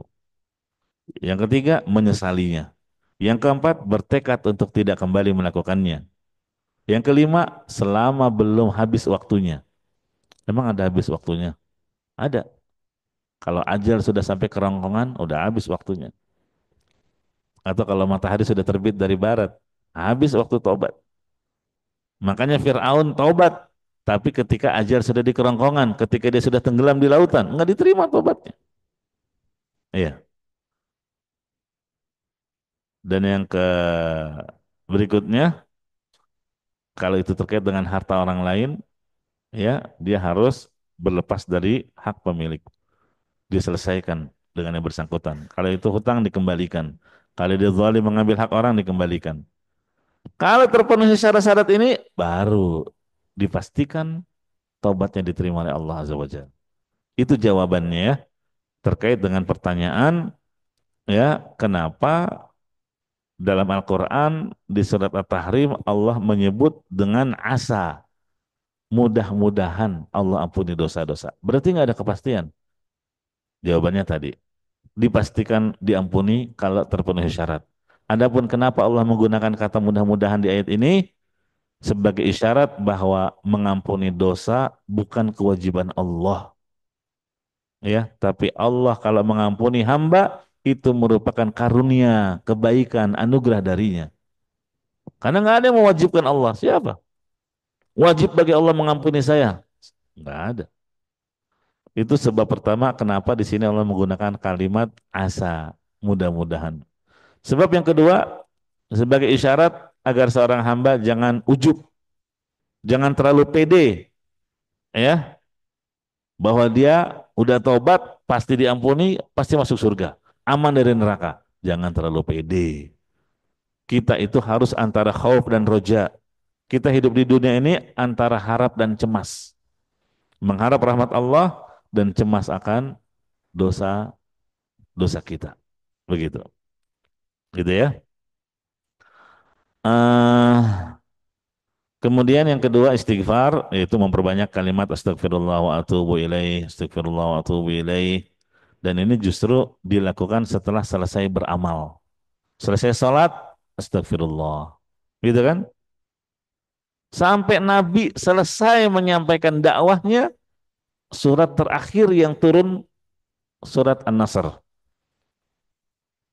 Yang ketiga, menyesalinya. Yang keempat, bertekad untuk tidak kembali melakukannya. Yang kelima, selama belum habis waktunya. Emang ada habis waktunya? Ada. Kalau ajal sudah sampai kerongkongan, udah habis waktunya. Atau kalau matahari sudah terbit dari barat, habis waktu tobat. Makanya Fir'aun tobat. Tapi ketika ajal sudah di kerongkongan, ketika dia sudah tenggelam di lautan, nggak diterima tobatnya. Iya. Dan yang ke berikutnya, kalau itu terkait dengan harta orang lain, ya dia harus berlepas dari hak pemilik. Diselesaikan dengan yang bersangkutan. Kalau itu hutang dikembalikan. Kalau dia zalim mengambil hak orang dikembalikan. Kalau terpenuhi syarat-syarat ini, baru dipastikan taubatnya diterima oleh Allah Azza wa Jalla. Itu jawabannya ya, terkait dengan pertanyaan ya, kenapa dalam Al-Quran di surat At-Tahrim Allah menyebut dengan asa, mudah-mudahan Allah ampuni dosa-dosa. Berarti nggak ada kepastian. Jawabannya tadi, dipastikan diampuni kalau terpenuhi syarat. Adapun kenapa Allah menggunakan kata mudah-mudahan di ayat ini sebagai isyarat bahwa mengampuni dosa bukan kewajiban Allah, ya, tapi Allah kalau mengampuni hamba itu merupakan karunia, kebaikan, anugerah darinya. Karena nggak ada yang mewajibkan Allah. Siapa? Wajib bagi Allah mengampuni saya? Nggak ada. Itu sebab pertama kenapa di sini Allah menggunakan kalimat asa, mudah-mudahan. Sebab yang kedua, sebagai isyarat agar seorang hamba jangan ujub, jangan terlalu pede, ya, bahwa dia udah tobat, pasti diampuni, pasti masuk surga, aman dari neraka. Jangan terlalu pede. Kita itu harus antara khauf dan roja. Kita hidup di dunia ini antara harap dan cemas. Mengharap rahmat Allah dan cemas akan dosa dosa kita. Begitu. Gitu ya. Eh Kemudian yang kedua istighfar yaitu memperbanyak kalimat astagfirullah wa atubu ilaih, astagfirullah wa atubu ilaih. Dan ini justru dilakukan setelah selesai beramal. Selesai sholat, astagfirullah. Gitu kan? Sampai Nabi selesai menyampaikan dakwahnya, surat terakhir yang turun surat An-Nasr.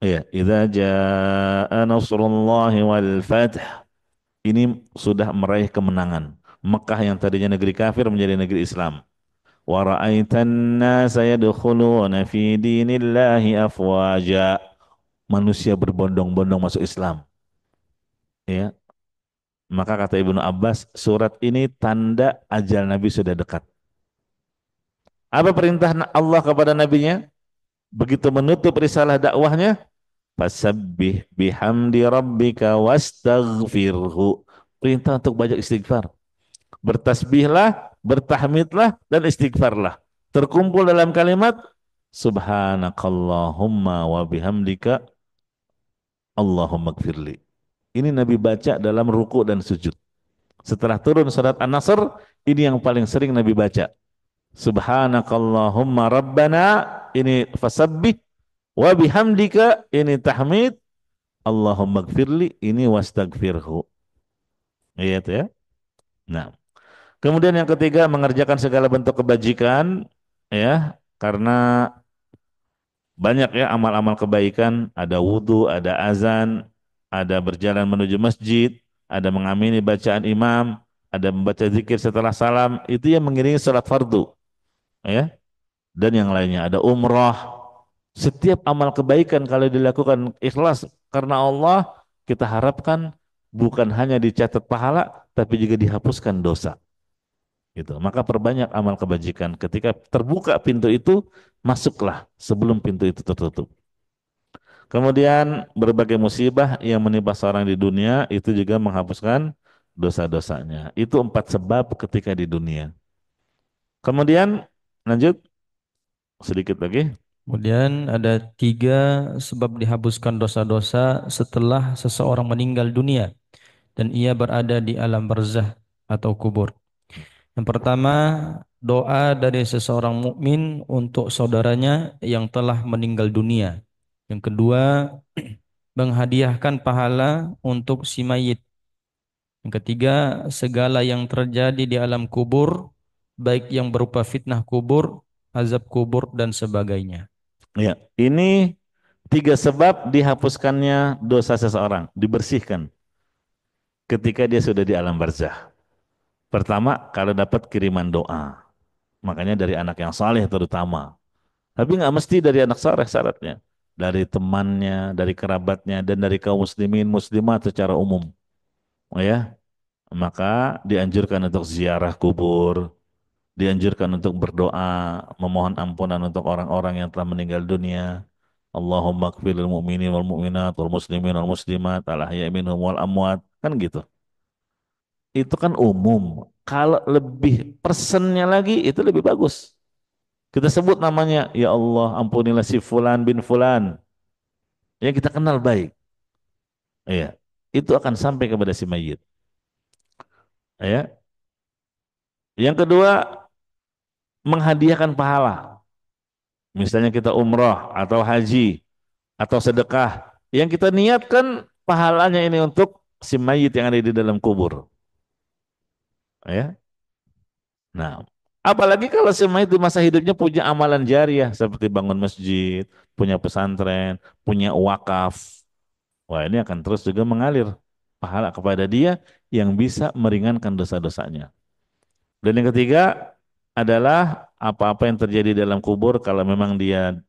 Ya, idza jaa nasrullahi wal fath Ini sudah meraih kemenangan. Mekah yang tadinya negeri kafir menjadi negeri Islam. Wa ra'aitan nasa yadkhuluna fi dinillahi afwaja. Manusia berbondong-bondong masuk Islam. Ya, maka kata Ibnu Abbas, surat ini tanda ajal Nabi sudah dekat. Apa perintah Allah kepada nabinya? Begitu menutup risalah dakwahnya, fasabbih bihamdi rabbika wastaghfirhu. Perintah untuk banyak istighfar. Bertasbihlah, bertahmidlah, dan istighfarlah. Terkumpul dalam kalimat, Subhanakallahumma wa bihamdika Allahumma gfirli. Ini Nabi baca dalam ruku dan sujud. Setelah turun surat An-Nasr, ini yang paling sering Nabi baca. Subhanakallahumma rabbana, ini fasabbih, wa bihamdika, ini tahmid, Allahumma gfirli, ini wastagfirhu. Iya itu ya. Nah, kemudian yang ketiga, mengerjakan segala bentuk kebajikan, ya, karena banyak ya amal-amal kebaikan, ada wudhu, ada azan, ada berjalan menuju masjid, ada mengamini bacaan imam, ada membaca zikir setelah salam, itu yang mengiringi salat fardu, ya, dan yang lainnya, ada umrah. Setiap amal kebaikan kalau dilakukan ikhlas karena Allah, kita harapkan bukan hanya dicatat pahala, tapi juga dihapuskan dosa. Gitu. Maka perbanyak amal kebajikan. Ketika terbuka pintu itu, masuklah sebelum pintu itu tertutup. Kemudian berbagai musibah yang menimpa seorang di dunia itu juga menghapuskan dosa-dosanya. Itu 4 sebab ketika di dunia. Kemudian lanjut sedikit lagi. Kemudian ada 3 sebab dihapuskan dosa-dosa setelah seseorang meninggal dunia dan ia berada di alam barzah atau kubur. Yang pertama, doa dari seseorang mukmin untuk saudaranya yang telah meninggal dunia. Yang kedua, menghadiahkan pahala untuk si mayit. Yang ketiga, segala yang terjadi di alam kubur, baik yang berupa fitnah kubur, azab kubur, dan sebagainya. Ya, ini 3 sebab dihapuskannya dosa seseorang, dibersihkan ketika dia sudah di alam barzah. Pertama, kalau dapat kiriman doa. Makanya dari anak yang saleh terutama. Tapi nggak mesti dari anak saleh syaratnya. Dari temannya, dari kerabatnya, dan dari kaum muslimin, muslimat secara umum. Oh ya, maka dianjurkan untuk ziarah kubur, dianjurkan untuk berdoa, memohon ampunan untuk orang-orang yang telah meninggal dunia. Allahumma kfiril mu'minin wal mu'minat wal muslimin wal muslimat al ahya'i minhum wal amwat. Kan gitu. Itu kan umum. Kalau lebih persennya lagi itu lebih bagus. Kita sebut namanya, ya Allah ampunilah si fulan bin fulan yang kita kenal baik. Iya. Itu akan sampai kepada si mayit. Ya. Yang kedua, menghadiahkan pahala. Misalnya kita umrah atau haji atau sedekah. Yang kita niatkan pahalanya ini untuk si mayit yang ada di dalam kubur. Ya. Nah, apalagi kalau si mayit di masa hidupnya punya amalan jariah seperti bangun masjid, punya pesantren, punya wakaf. Wah, ini akan terus juga mengalir pahala kepada dia yang bisa meringankan dosa-dosanya. Dan yang ketiga adalah apa-apa yang terjadi dalam kubur kalau memang dia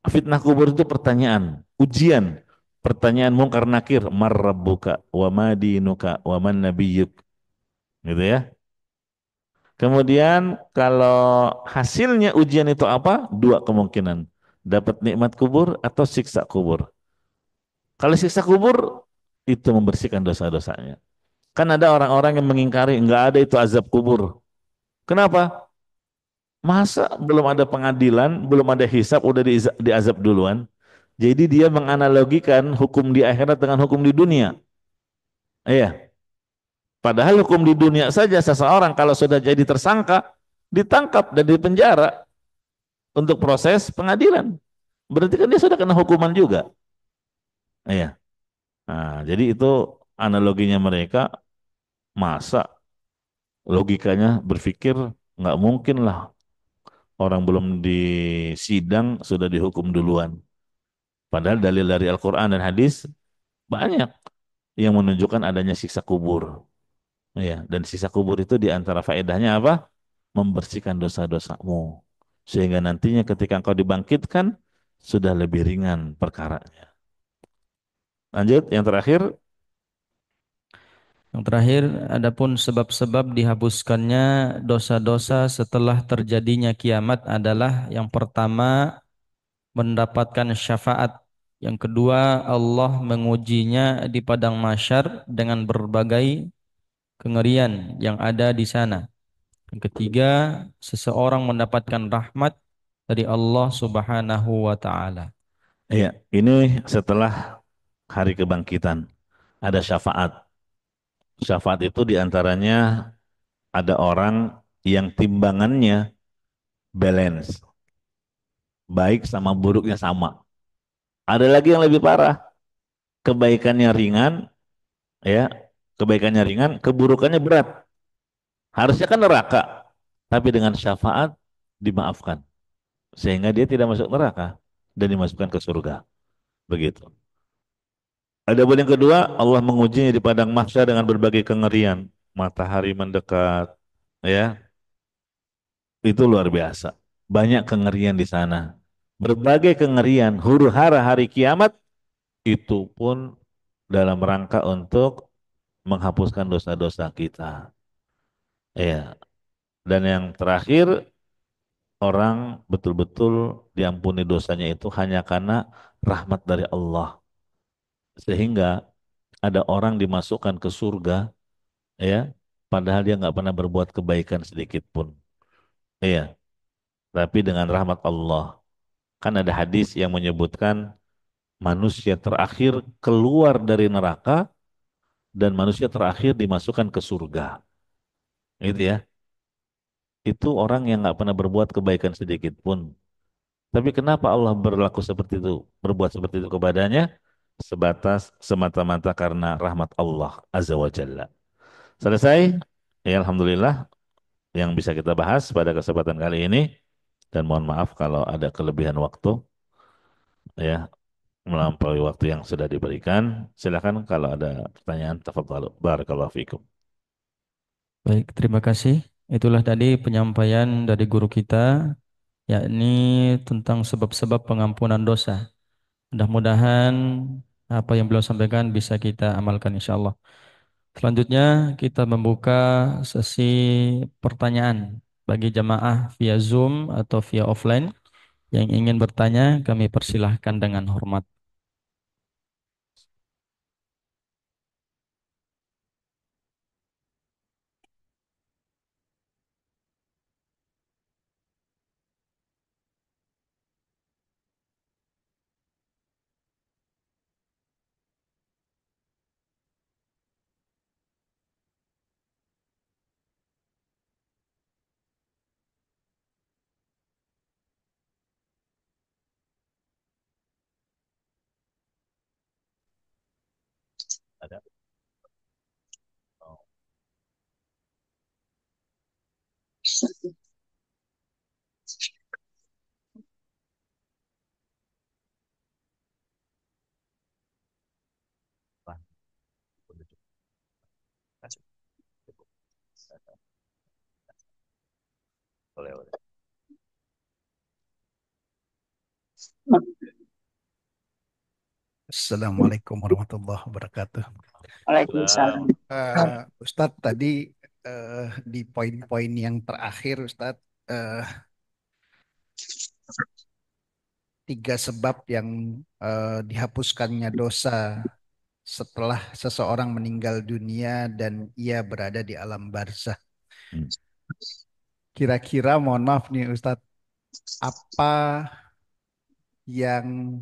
fitnah kubur itu pertanyaan, ujian, pertanyaan mungkar nakir, mar rabbuka wa ma dinuka wa man nabiyyuk, gitu ya. Kemudian kalau hasilnya ujian itu apa? 2 kemungkinan. Dapat nikmat kubur atau siksa kubur. Kalau siksa kubur itu membersihkan dosa-dosanya. Kan ada orang-orang yang mengingkari enggak ada itu azab kubur. Kenapa? Masa belum ada pengadilan, belum ada hisab, udah diazab duluan. Jadi dia menganalogikan hukum di akhirat dengan hukum di dunia. Iya. Padahal hukum di dunia saja seseorang kalau sudah jadi tersangka, ditangkap dan dipenjara untuk proses pengadilan. Berarti kan dia sudah kena hukuman juga. Iya. Nah, jadi itu analoginya mereka, masa logikanya berpikir nggak mungkin lah orang belum disidang sudah dihukum duluan. Padahal dalil dari Al-Quran dan hadis banyak. yang menunjukkan adanya siksa kubur. Ya, dan siksa kubur itu di antara faedahnya apa? Membersihkan dosa-dosamu. Sehingga nantinya ketika engkau dibangkitkan, sudah lebih ringan perkaranya. Lanjut, yang terakhir. Yang terakhir, adapun sebab-sebab dihapuskannya dosa-dosa setelah terjadinya kiamat adalah yang pertama mendapatkan syafaat. Yang kedua, Allah mengujinya di padang mahsyar dengan berbagai kengerian yang ada di sana. Yang ketiga, seseorang mendapatkan rahmat dari Allah Subhanahu wa taala. Iya, ini setelah hari kebangkitan. Ada syafaat. Syafaat itu diantaranya ada orang yang timbangannya balance. Baik sama buruknya sama. Ada lagi yang lebih parah. Kebaikannya ringan, ya. Kebaikannya ringan, keburukannya berat. Harusnya kan neraka. Tapi dengan syafaat dimaafkan. Sehingga dia tidak masuk neraka dan dimasukkan ke surga. Begitu. Adapun yang kedua, Allah mengujinya di padang mahsyar dengan berbagai kengerian. Matahari mendekat, ya, itu luar biasa. Banyak kengerian di sana. Berbagai kengerian, huru hara hari kiamat itu pun dalam rangka untuk menghapuskan dosa-dosa kita. Ya, dan yang terakhir, orang betul-betul diampuni dosanya itu hanya karena rahmat dari Allah. Sehingga ada orang dimasukkan ke surga, ya, padahal dia nggak pernah berbuat kebaikan sedikit pun. Iya, tapi dengan rahmat Allah. Kan ada hadis yang menyebutkan manusia terakhir keluar dari neraka dan manusia terakhir dimasukkan ke surga. Gitu ya. Itu orang yang nggak pernah berbuat kebaikan sedikit pun. Tapi kenapa Allah berlaku seperti itu, berbuat seperti itu kepadanya? Sebatas semata-mata karena rahmat Allah Azza wa Jalla. Selesai? Ya, Alhamdulillah yang bisa kita bahas pada kesempatan kali ini. Dan mohon maaf kalau ada kelebihan waktu, ya, melampaui waktu yang sudah diberikan. Silakan kalau ada pertanyaan, tafadhalu. Barakallahu fikum. Baik, terima kasih. Itulah tadi penyampaian dari guru kita, yakni tentang sebab-sebab pengampunan dosa. Mudah-mudahan apa yang beliau sampaikan bisa kita amalkan insya Allah. Selanjutnya kita membuka sesi pertanyaan bagi jamaah via Zoom atau via offline yang ingin bertanya kami persilahkan dengan hormat. Ada? Oh, Pak. Boleh cukup. Cukup. Boleh, boleh. Assalamualaikum warahmatullahi wabarakatuh. Waalaikumsalam. Ustadz tadi di poin-poin yang terakhir Ustadz, eh, tiga sebab yang dihapuskannya dosa setelah seseorang meninggal dunia dan ia berada di alam barzah. Hmm. Kira-kira mohon maaf nih Ustadz, apa yang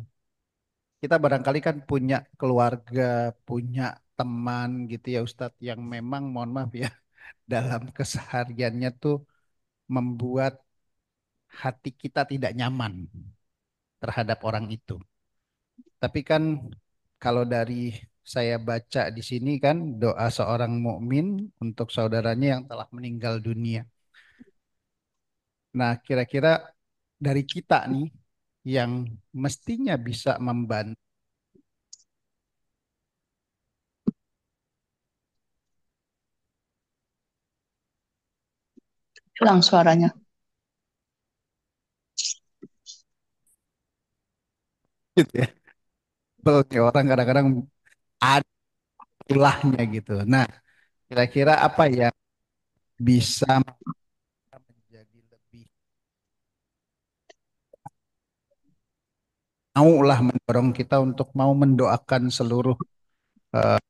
kita barangkali kan punya keluarga, punya teman gitu ya Ustadz yang memang mohon maaf ya dalam kesehariannya tuh membuat hati kita tidak nyaman terhadap orang itu. Tapi kan kalau dari saya baca di sini kan doa seorang mukmin untuk saudaranya yang telah meninggal dunia. Nah, kira-kira dari kita nih yang mestinya bisa membantu Hilang suaranya. Gitu ya. Belum orang kadang-kadang ada ulahnya gitu. Nah, kira-kira apa yang bisa menjadi lebih maulah mendorong kita untuk mau mendoakan seluruh eh,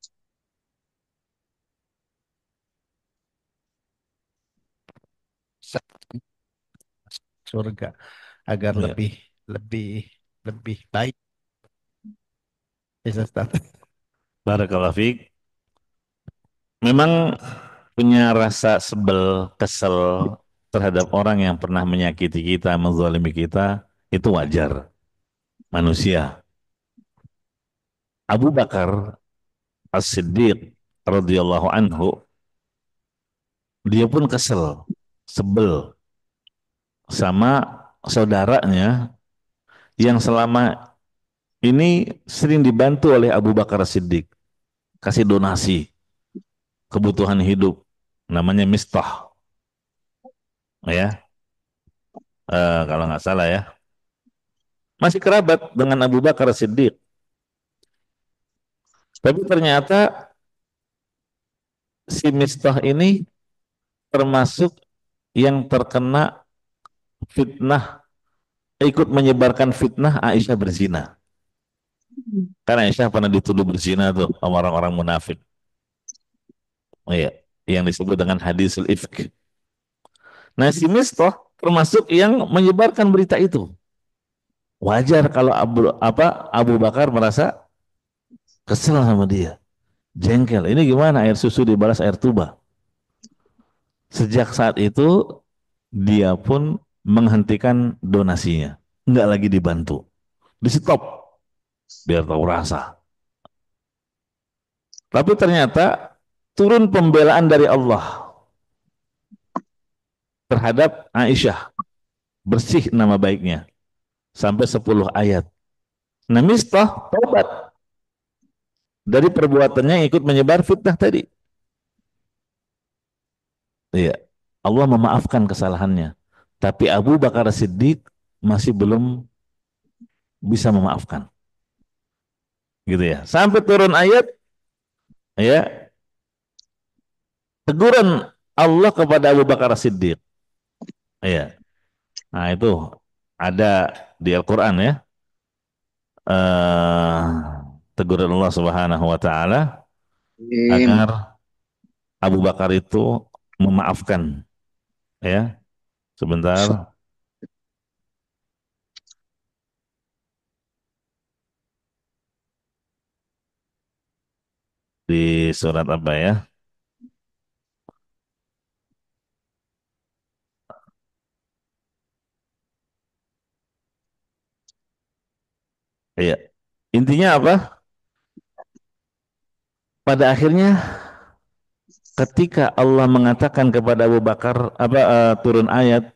surga agar Ya. lebih lebih lebih baik. Ya, Ustaz. Barakallahu fiik. Memang punya rasa sebel, kesel terhadap orang yang pernah menyakiti kita, menzalimi kita, itu wajar, manusia. Abu Bakar As-Siddiq radhiyallahu anhu, dia pun kesel, sebel sama saudaranya yang selama ini sering dibantu oleh Abu Bakar As-Siddiq, kasih donasi kebutuhan hidup, namanya Mistah, ya, kalau nggak salah ya, masih kerabat dengan Abu Bakar As-Siddiq. Tapi ternyata si Mistah ini termasuk yang terkena fitnah, ikut menyebarkan fitnah Aisyah berzina. Karena Aisyah pernah dituduh berzina tuh sama orang-orang munafik. Oh iya, yang disebut dengan hadisul ifk. Nah, si Mistah termasuk yang menyebarkan berita itu. Wajar kalau Abu Bakar merasa kesel sama dia, jengkel. Ini gimana air susu dibalas air tuba? Sejak saat itu dia pun menghentikan donasinya, nggak lagi dibantu, di stop biar tahu rasa. Tapi ternyata turun pembelaan dari Allah terhadap Aisyah, bersih nama baiknya sampai 10 ayat. Nah, Mistah taubat dari perbuatannya yang ikut menyebar fitnah tadi. Iya, Allah memaafkan kesalahannya. Tapi Abu Bakar Siddiq masih belum bisa memaafkan. Gitu ya. Sampai turun ayat, ya, teguran Allah kepada Abu Bakar Siddiq. Ya. Nah, itu ada di Al-Qur'an ya. eh Teguran Allah Subhanahu wa taala agar Abu Bakar itu memaafkan, ya. Sebentar, di surat apa ya? Iya. Intinya apa? Pada akhirnya ketika Allah mengatakan kepada Abu Bakar turun ayat,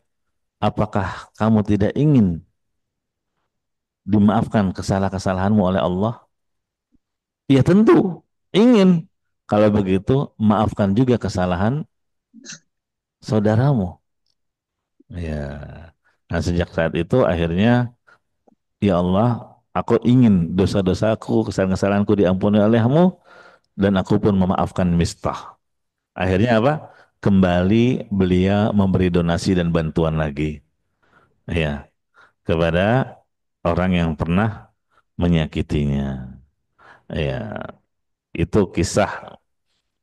apakah kamu tidak ingin dimaafkan kesalahan-kesalahanmu oleh Allah? Ya tentu ingin. Kalau begitu, maafkan juga kesalahan saudaramu. Ya. Nah, sejak saat itu akhirnya, ya Allah, aku ingin dosa-dosaku, kesalahan-kesalahanku diampuni olehmu, dan aku pun memaafkan Mistah. Akhirnya apa? Kembali beliau memberi donasi dan bantuan lagi. Ya, kepada orang yang pernah menyakitinya. Ya, itu kisah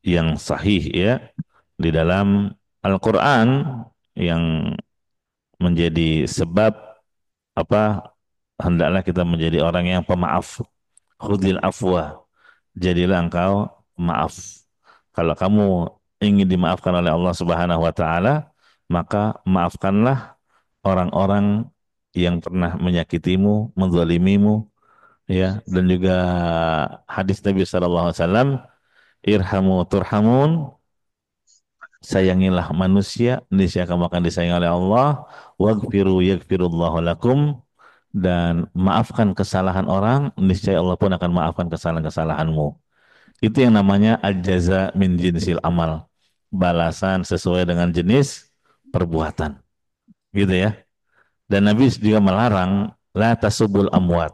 yang sahih ya di dalam Al-Quran, yang menjadi sebab apa, hendaklah kita menjadi orang yang pemaaf. Khudil afwa, jadilah engkau maaf. Kalau kamu ingin dimaafkan oleh Allah Subhanahu wa taala, maka maafkanlah orang-orang yang pernah menyakitimu, menzalimimu, ya. Dan juga hadis Nabi sallallahu alaihi wasallam, irhamu turhamun, sayangilah manusia, niscaya kamu akan disayangi oleh Allah, waghfiru yaghfirullahu lakum, dan maafkan kesalahan orang, niscaya Allah pun akan maafkan kesalahan-kesalahanmu. Itu yang namanya al-jaza min jinsil amal. Balasan sesuai dengan jenis perbuatan. Gitu ya. Dan Nabi juga melarang la tasubul amwat.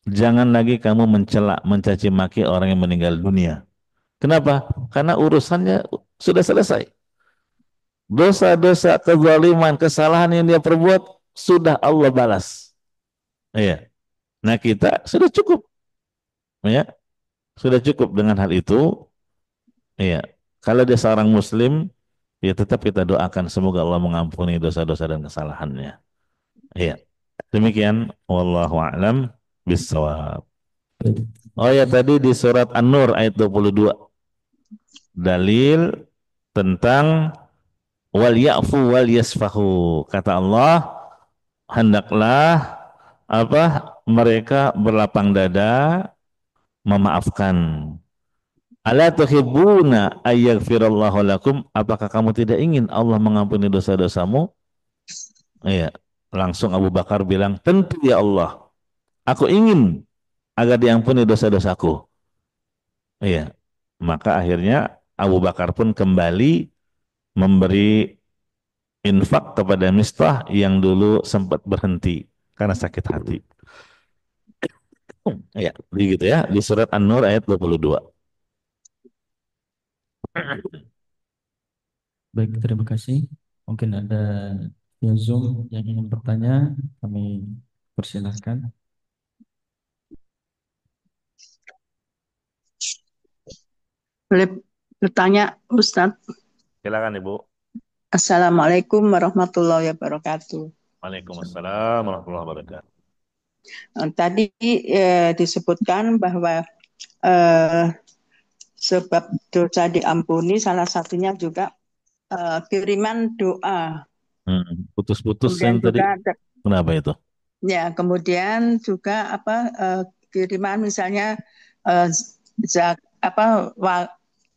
Jangan lagi kamu mencela, mencaci maki orang yang meninggal dunia. Kenapa? Karena urusannya sudah selesai. Dosa-dosa, kezaliman, kesalahan yang dia perbuat sudah Allah balas. Iya. Nah, kita sudah cukup, ya. Sudah cukup dengan hal itu. Iya. Kalau dia seorang muslim, ya tetap kita doakan semoga Allah mengampuni dosa-dosa dan kesalahannya. Iya. Demikian wallahu a'lam bissawab. Oh ya, tadi di surat An-Nur ayat 22 dalil tentang wal ya'fu wal yasfahu. Kata Allah, hendaklah apa mereka berlapang dada, memaafkan. Ala tuhibbuna ayyaghfirallahu lakum? Apakah kamu tidak ingin Allah mengampuni dosa-dosamu? Iya. Langsung Abu Bakar bilang, tentu ya Allah. Aku ingin agar diampuni dosa-dosaku. Iya. Maka akhirnya Abu Bakar pun kembali memberi infak kepada Mistah yang dulu sempat berhenti karena sakit hati. Ya, begitu ya, di surat An-Nur ayat 22. Baik, terima kasih. Mungkin ada via Zoom yang ingin bertanya, kami persilahkan. Boleh bertanya, Ustadz? Silakan Ibu. Assalamualaikum warahmatullahi wabarakatuh. Waalaikumsalam warahmatullahi wabarakatuh. Tadi disebutkan bahwa sebab dosa diampuni salah satunya juga kiriman doa. Putus-putus Kemudian yang tadi. juga Kenapa itu? ya, kemudian juga kiriman misalnya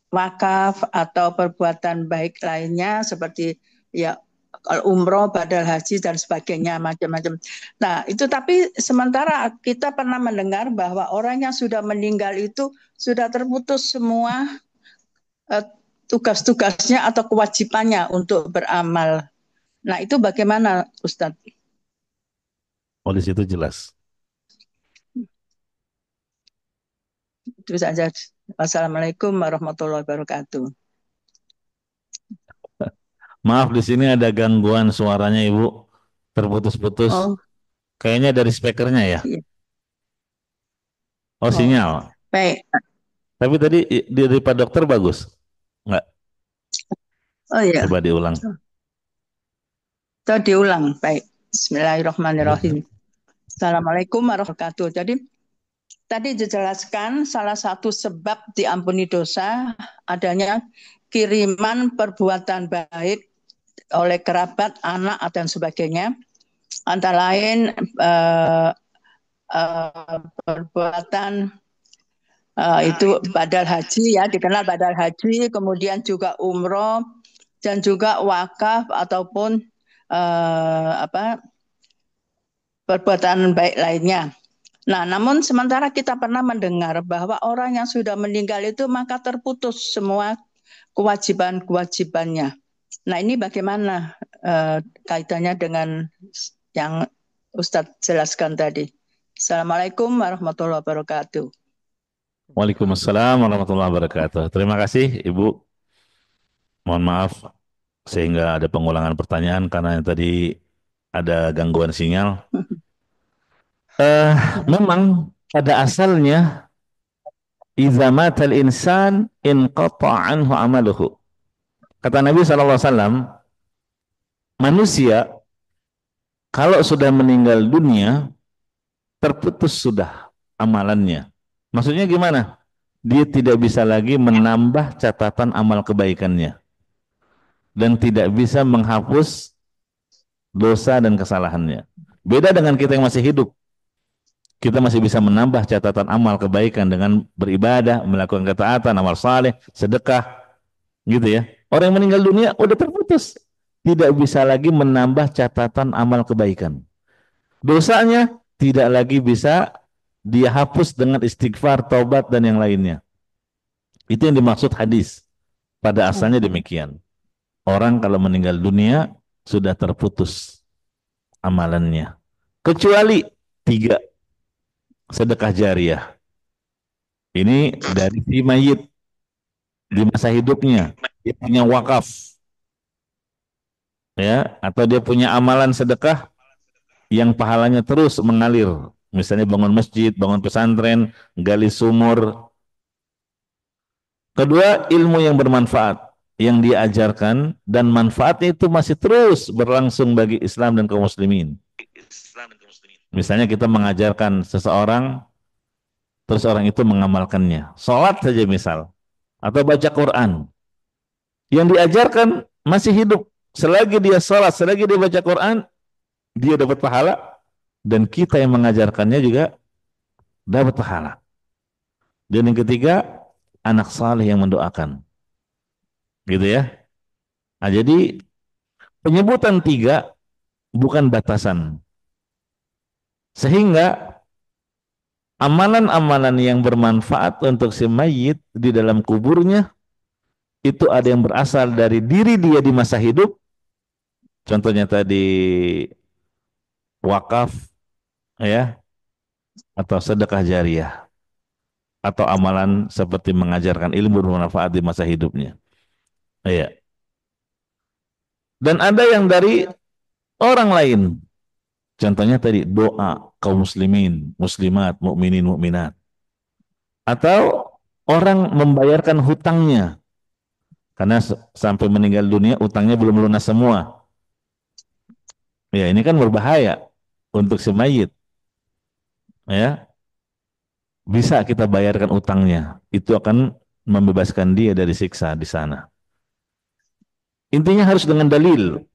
wakaf atau perbuatan baik lainnya seperti ya kalau umroh, badal haji dan sebagainya macam-macam. Nah itu tapi sementara kita pernah mendengar bahwa orang yang sudah meninggal itu sudah terputus semua tugas-tugasnya atau kewajibannya untuk beramal. Nah itu bagaimana Ustadz? Oh, di situ jelas. Itu saja. Wassalamualaikum warahmatullahi wabarakatuh. Maaf, di sini ada gangguan suaranya Ibu, terputus-putus. Oh, Kayaknya dari speakernya ya. iya. Oh, sinyal. Baik. Tapi tadi dari Pak Dokter bagus. Enggak? Oh iya. Coba diulang. Itu diulang. Baik. Bismillahirrahmanirrahim. Assalamualaikum warahmatullahi wabarakatuh. Jadi tadi dijelaskan salah satu sebab diampuni dosa adanya kiriman perbuatan baik oleh kerabat, anak dan sebagainya. Antara lain perbuatan itu badal haji ya, dikenal badal haji, kemudian juga umroh dan juga wakaf ataupun perbuatan baik lainnya. Nah, namun sementara kita pernah mendengar bahwa orang yang sudah meninggal itu maka terputus semua kewajiban-kewajibannya. Nah, ini bagaimana kaitannya dengan yang Ustadz jelaskan tadi? Assalamualaikum warahmatullahi wabarakatuh. Waalaikumsalam warahmatullahi wabarakatuh. Terima kasih Ibu. Mohon maaf sehingga ada pengulangan pertanyaan karena yang tadi ada gangguan sinyal. Memang pada asalnya idza matal insan inqata anhu amaluhu. Kata Nabi SAW, manusia kalau sudah meninggal dunia terputus sudah amalannya. Maksudnya gimana? Dia tidak bisa lagi menambah catatan amal kebaikannya dan tidak bisa menghapus dosa dan kesalahannya. Beda dengan kita yang masih hidup. Kita masih bisa menambah catatan amal kebaikan dengan beribadah, melakukan ketaatan, amal saleh, sedekah, gitu ya. Orang yang meninggal dunia udah terputus, tidak bisa lagi menambah catatan amal kebaikan. Dosanya tidak lagi bisa dia hapus dengan istighfar, taubat dan yang lainnya. Itu yang dimaksud hadis. Pada asalnya demikian. Orang kalau meninggal dunia sudah terputus amalannya. Kecuali 3, sedekah jariah. Ini dari si mayit di masa hidupnya. Dia punya wakaf, ya, atau dia punya amalan sedekah yang pahalanya terus mengalir. Misalnya bangun masjid, bangun pesantren, gali sumur. Kedua, ilmu yang bermanfaat yang diajarkan dan manfaatnya itu masih terus berlangsung bagi Islam dan kaum muslimin. Misalnya kita mengajarkan seseorang, terus orang itu mengamalkannya. Sholat saja misal, atau baca Quran. Yang diajarkan masih hidup. Selagi dia sholat, selagi dia baca Quran, dia dapat pahala. Dan kita yang mengajarkannya juga dapat pahala. Dan yang ketiga, anak saleh yang mendoakan. Gitu ya. Nah, jadi penyebutan 3 bukan batasan. Sehingga amalan-amalan yang bermanfaat untuk si mayit di dalam kuburnya itu ada yang berasal dari diri dia di masa hidup. Contohnya tadi wakaf, ya, atau sedekah jariah, atau amalan seperti mengajarkan ilmu bermanfaat di masa hidupnya. Ya. Dan ada yang dari orang lain. Contohnya tadi doa kaum muslimin, muslimat, mukminin, mukminat. Atau orang membayarkan hutangnya karena sampai meninggal dunia utangnya belum lunas semua. Ya, ini kan berbahaya untuk si mayit. Ya, bisa kita bayarkan utangnya. Itu akan membebaskan dia dari siksa di sana. Intinya harus dengan dalil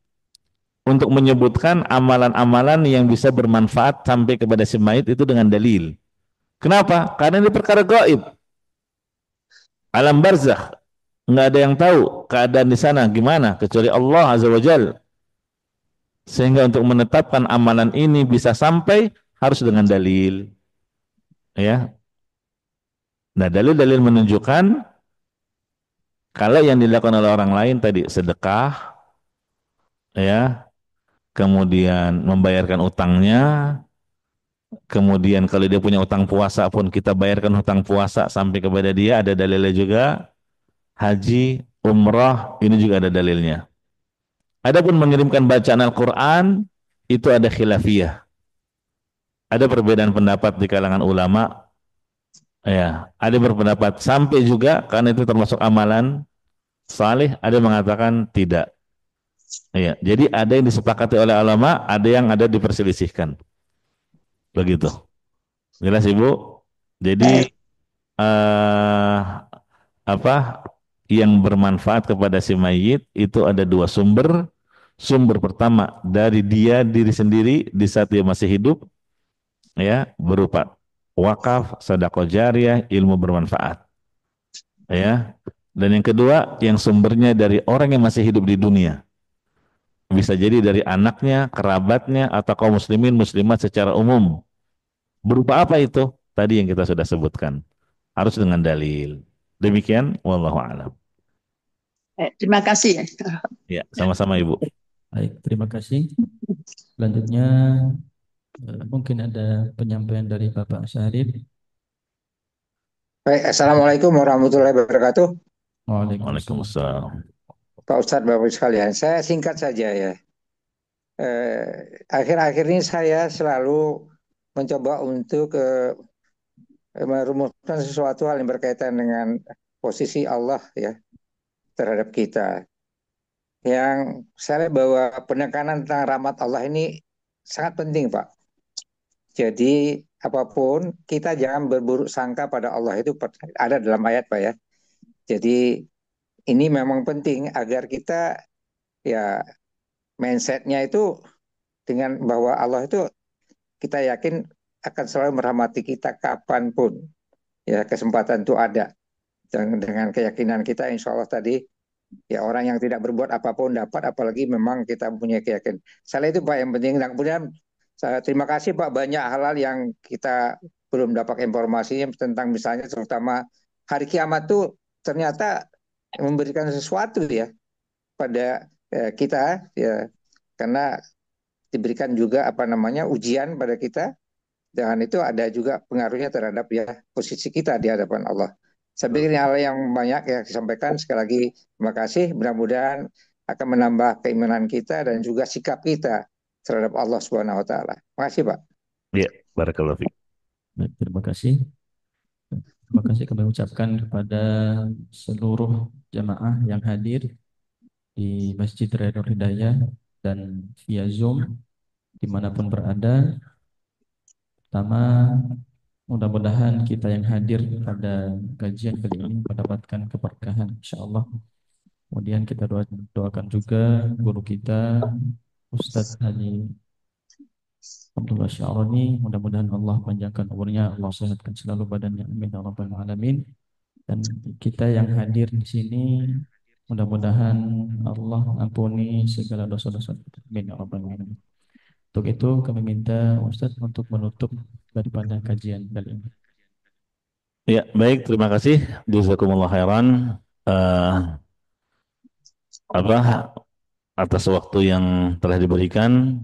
untuk menyebutkan amalan-amalan yang bisa bermanfaat sampai kepada si mayit itu dengan dalil. Kenapa? Karena ini perkara gaib. Alam barzakh. Nggak ada yang tahu keadaan di sana gimana kecuali Allah Azza wa Jalla. Sehingga untuk menetapkan amalan ini bisa sampai harus dengan dalil. Ya. Nah, dalil-dalil menunjukkan kalau yang dilakukan oleh orang lain tadi sedekah, ya, kemudian membayarkan utangnya, kemudian kalau dia punya utang puasa pun kita bayarkan utang puasa sampai kepada dia, ada dalilnya juga. Haji, umrah, ini juga ada dalilnya. Adapun mengirimkan bacaan Al-Quran, itu ada khilafiyah. Ada perbedaan pendapat di kalangan ulama. Ya, ada berpendapat sampai juga karena itu termasuk amalan salih, ada yang mengatakan tidak. Ya, jadi ada yang disepakati oleh ulama, ada yang ada diperselisihkan. Begitu. Jelas Ibu? Jadi eh, apa yang bermanfaat kepada si mayit itu ada 2 sumber. Sumber pertama dari dia diri sendiri di saat dia masih hidup, ya, berupa wakaf, sedekah jariah, ilmu bermanfaat, ya. Dan yang kedua, yang sumbernya dari orang yang masih hidup di dunia. Bisa jadi dari anaknya, kerabatnya, atau kaum muslimin, muslimat secara umum. Berupa apa itu? Tadi yang kita sudah sebutkan. Harus dengan dalil. Demikian, wallahu a'lam. Terima kasih. Ya, sama-sama Ibu. Baik, terima kasih. Selanjutnya mungkin ada penyampaian dari Bapak Syarif. Baik, Assalamualaikum warahmatullahi wabarakatuh. Waalaikumsalam. Waalaikumsalam. Pak Ustadz, Bapak sekalian, saya singkat saja ya. Akhir-akhir ini saya selalu mencoba untuk merumuskan sesuatu hal yang berkaitan dengan posisi Allah ya terhadap kita. Yang saya lihat bahwa penekanan tentang rahmat Allah ini sangat penting, Pak. Jadi apapun kita jangan berburuk sangka pada Allah, itu ada dalam ayat, Pak ya. Jadi ini memang penting agar kita ya mindsetnya itu dengan bahwa Allah itu kita yakin akan selalu merahmati kita kapanpun ya, kesempatan itu ada. Dan dengan keyakinan kita insya Allah tadi ya orang yang tidak berbuat apapun dapat, apalagi memang kita punya keyakinan. Salah itu Pak yang penting. Dan kemudian saya terima kasih Pak, banyak hal-hal yang kita belum dapat informasinya tentang misalnya terutama hari kiamat tuh ternyata memberikan sesuatu ya pada kita ya, karena diberikan juga apa namanya ujian pada kita, dan itu ada juga pengaruhnya terhadap ya posisi kita di hadapan Allah. Saya pikir ini hal yang banyak yang disampaikan. Sekali lagi terima kasih. Mudah-mudahan akan menambah keimanan kita dan juga sikap kita terhadap Allah Subhanahu Wa Taala. Terima kasih, Pak. Ya, barakallahu fiik. Baik, terima kasih. Terima kasih kami ucapkan kepada seluruh jamaah yang hadir di Masjid Redor Hidayah dan via Zoom dimanapun berada. Pertama, mudah-mudahan kita yang hadir pada kajian kali ini mendapatkan keberkahan insyaallah. Kemudian kita doakan juga guru kita Ustadz Haji Abdullah Sya'roni, mudah-mudahan Allah panjangkan umurnya, Allah sehatkan selalu badannya, amin ya rabbal alamin. Dan kita yang hadir di sini mudah-mudahan Allah ampuni segala dosa-dosa kita, amin ya rabbal alamin. Untuk itu kami minta Ustadz untuk menutup daripada kajian kali ini. Ya, baik, terima kasih. Jazakumullah khairan. Apa atas waktu yang telah diberikan,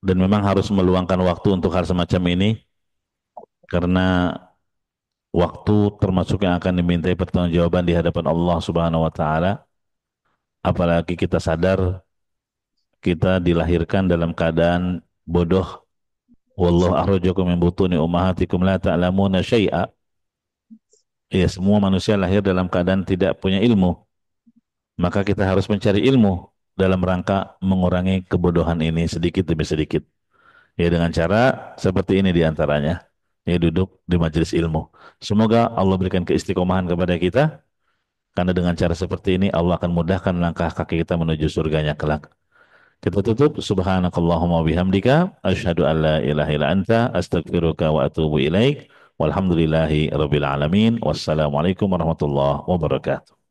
dan memang harus meluangkan waktu untuk hal semacam ini karena waktu termasuk yang akan dimintai pertanggungjawaban di hadapan Allah Subhanahu wa taala. Apalagi kita sadar kita dilahirkan dalam keadaan bodoh. Wallahu akhrajakum min butuni ummahatikum la ta'lamuna syai'a. Ya, semua manusia lahir dalam keadaan tidak punya ilmu. Maka kita harus mencari ilmu dalam rangka mengurangi kebodohan ini sedikit demi sedikit. Ya, dengan cara seperti ini diantaranya. Ya, duduk di majelis ilmu. Semoga Allah berikan keistiqomahan kepada kita, karena dengan cara seperti ini Allah akan mudahkan langkah kaki kita menuju surganya kelak. Kita tutup. Subhanakallahumma bihamdika asyhadu an la ilaha illa anta astaghfiruka wa atubu ilaik. Walhamdulillahi rabbil alamin. Wassalamualaikum warahmatullahi wabarakatuh.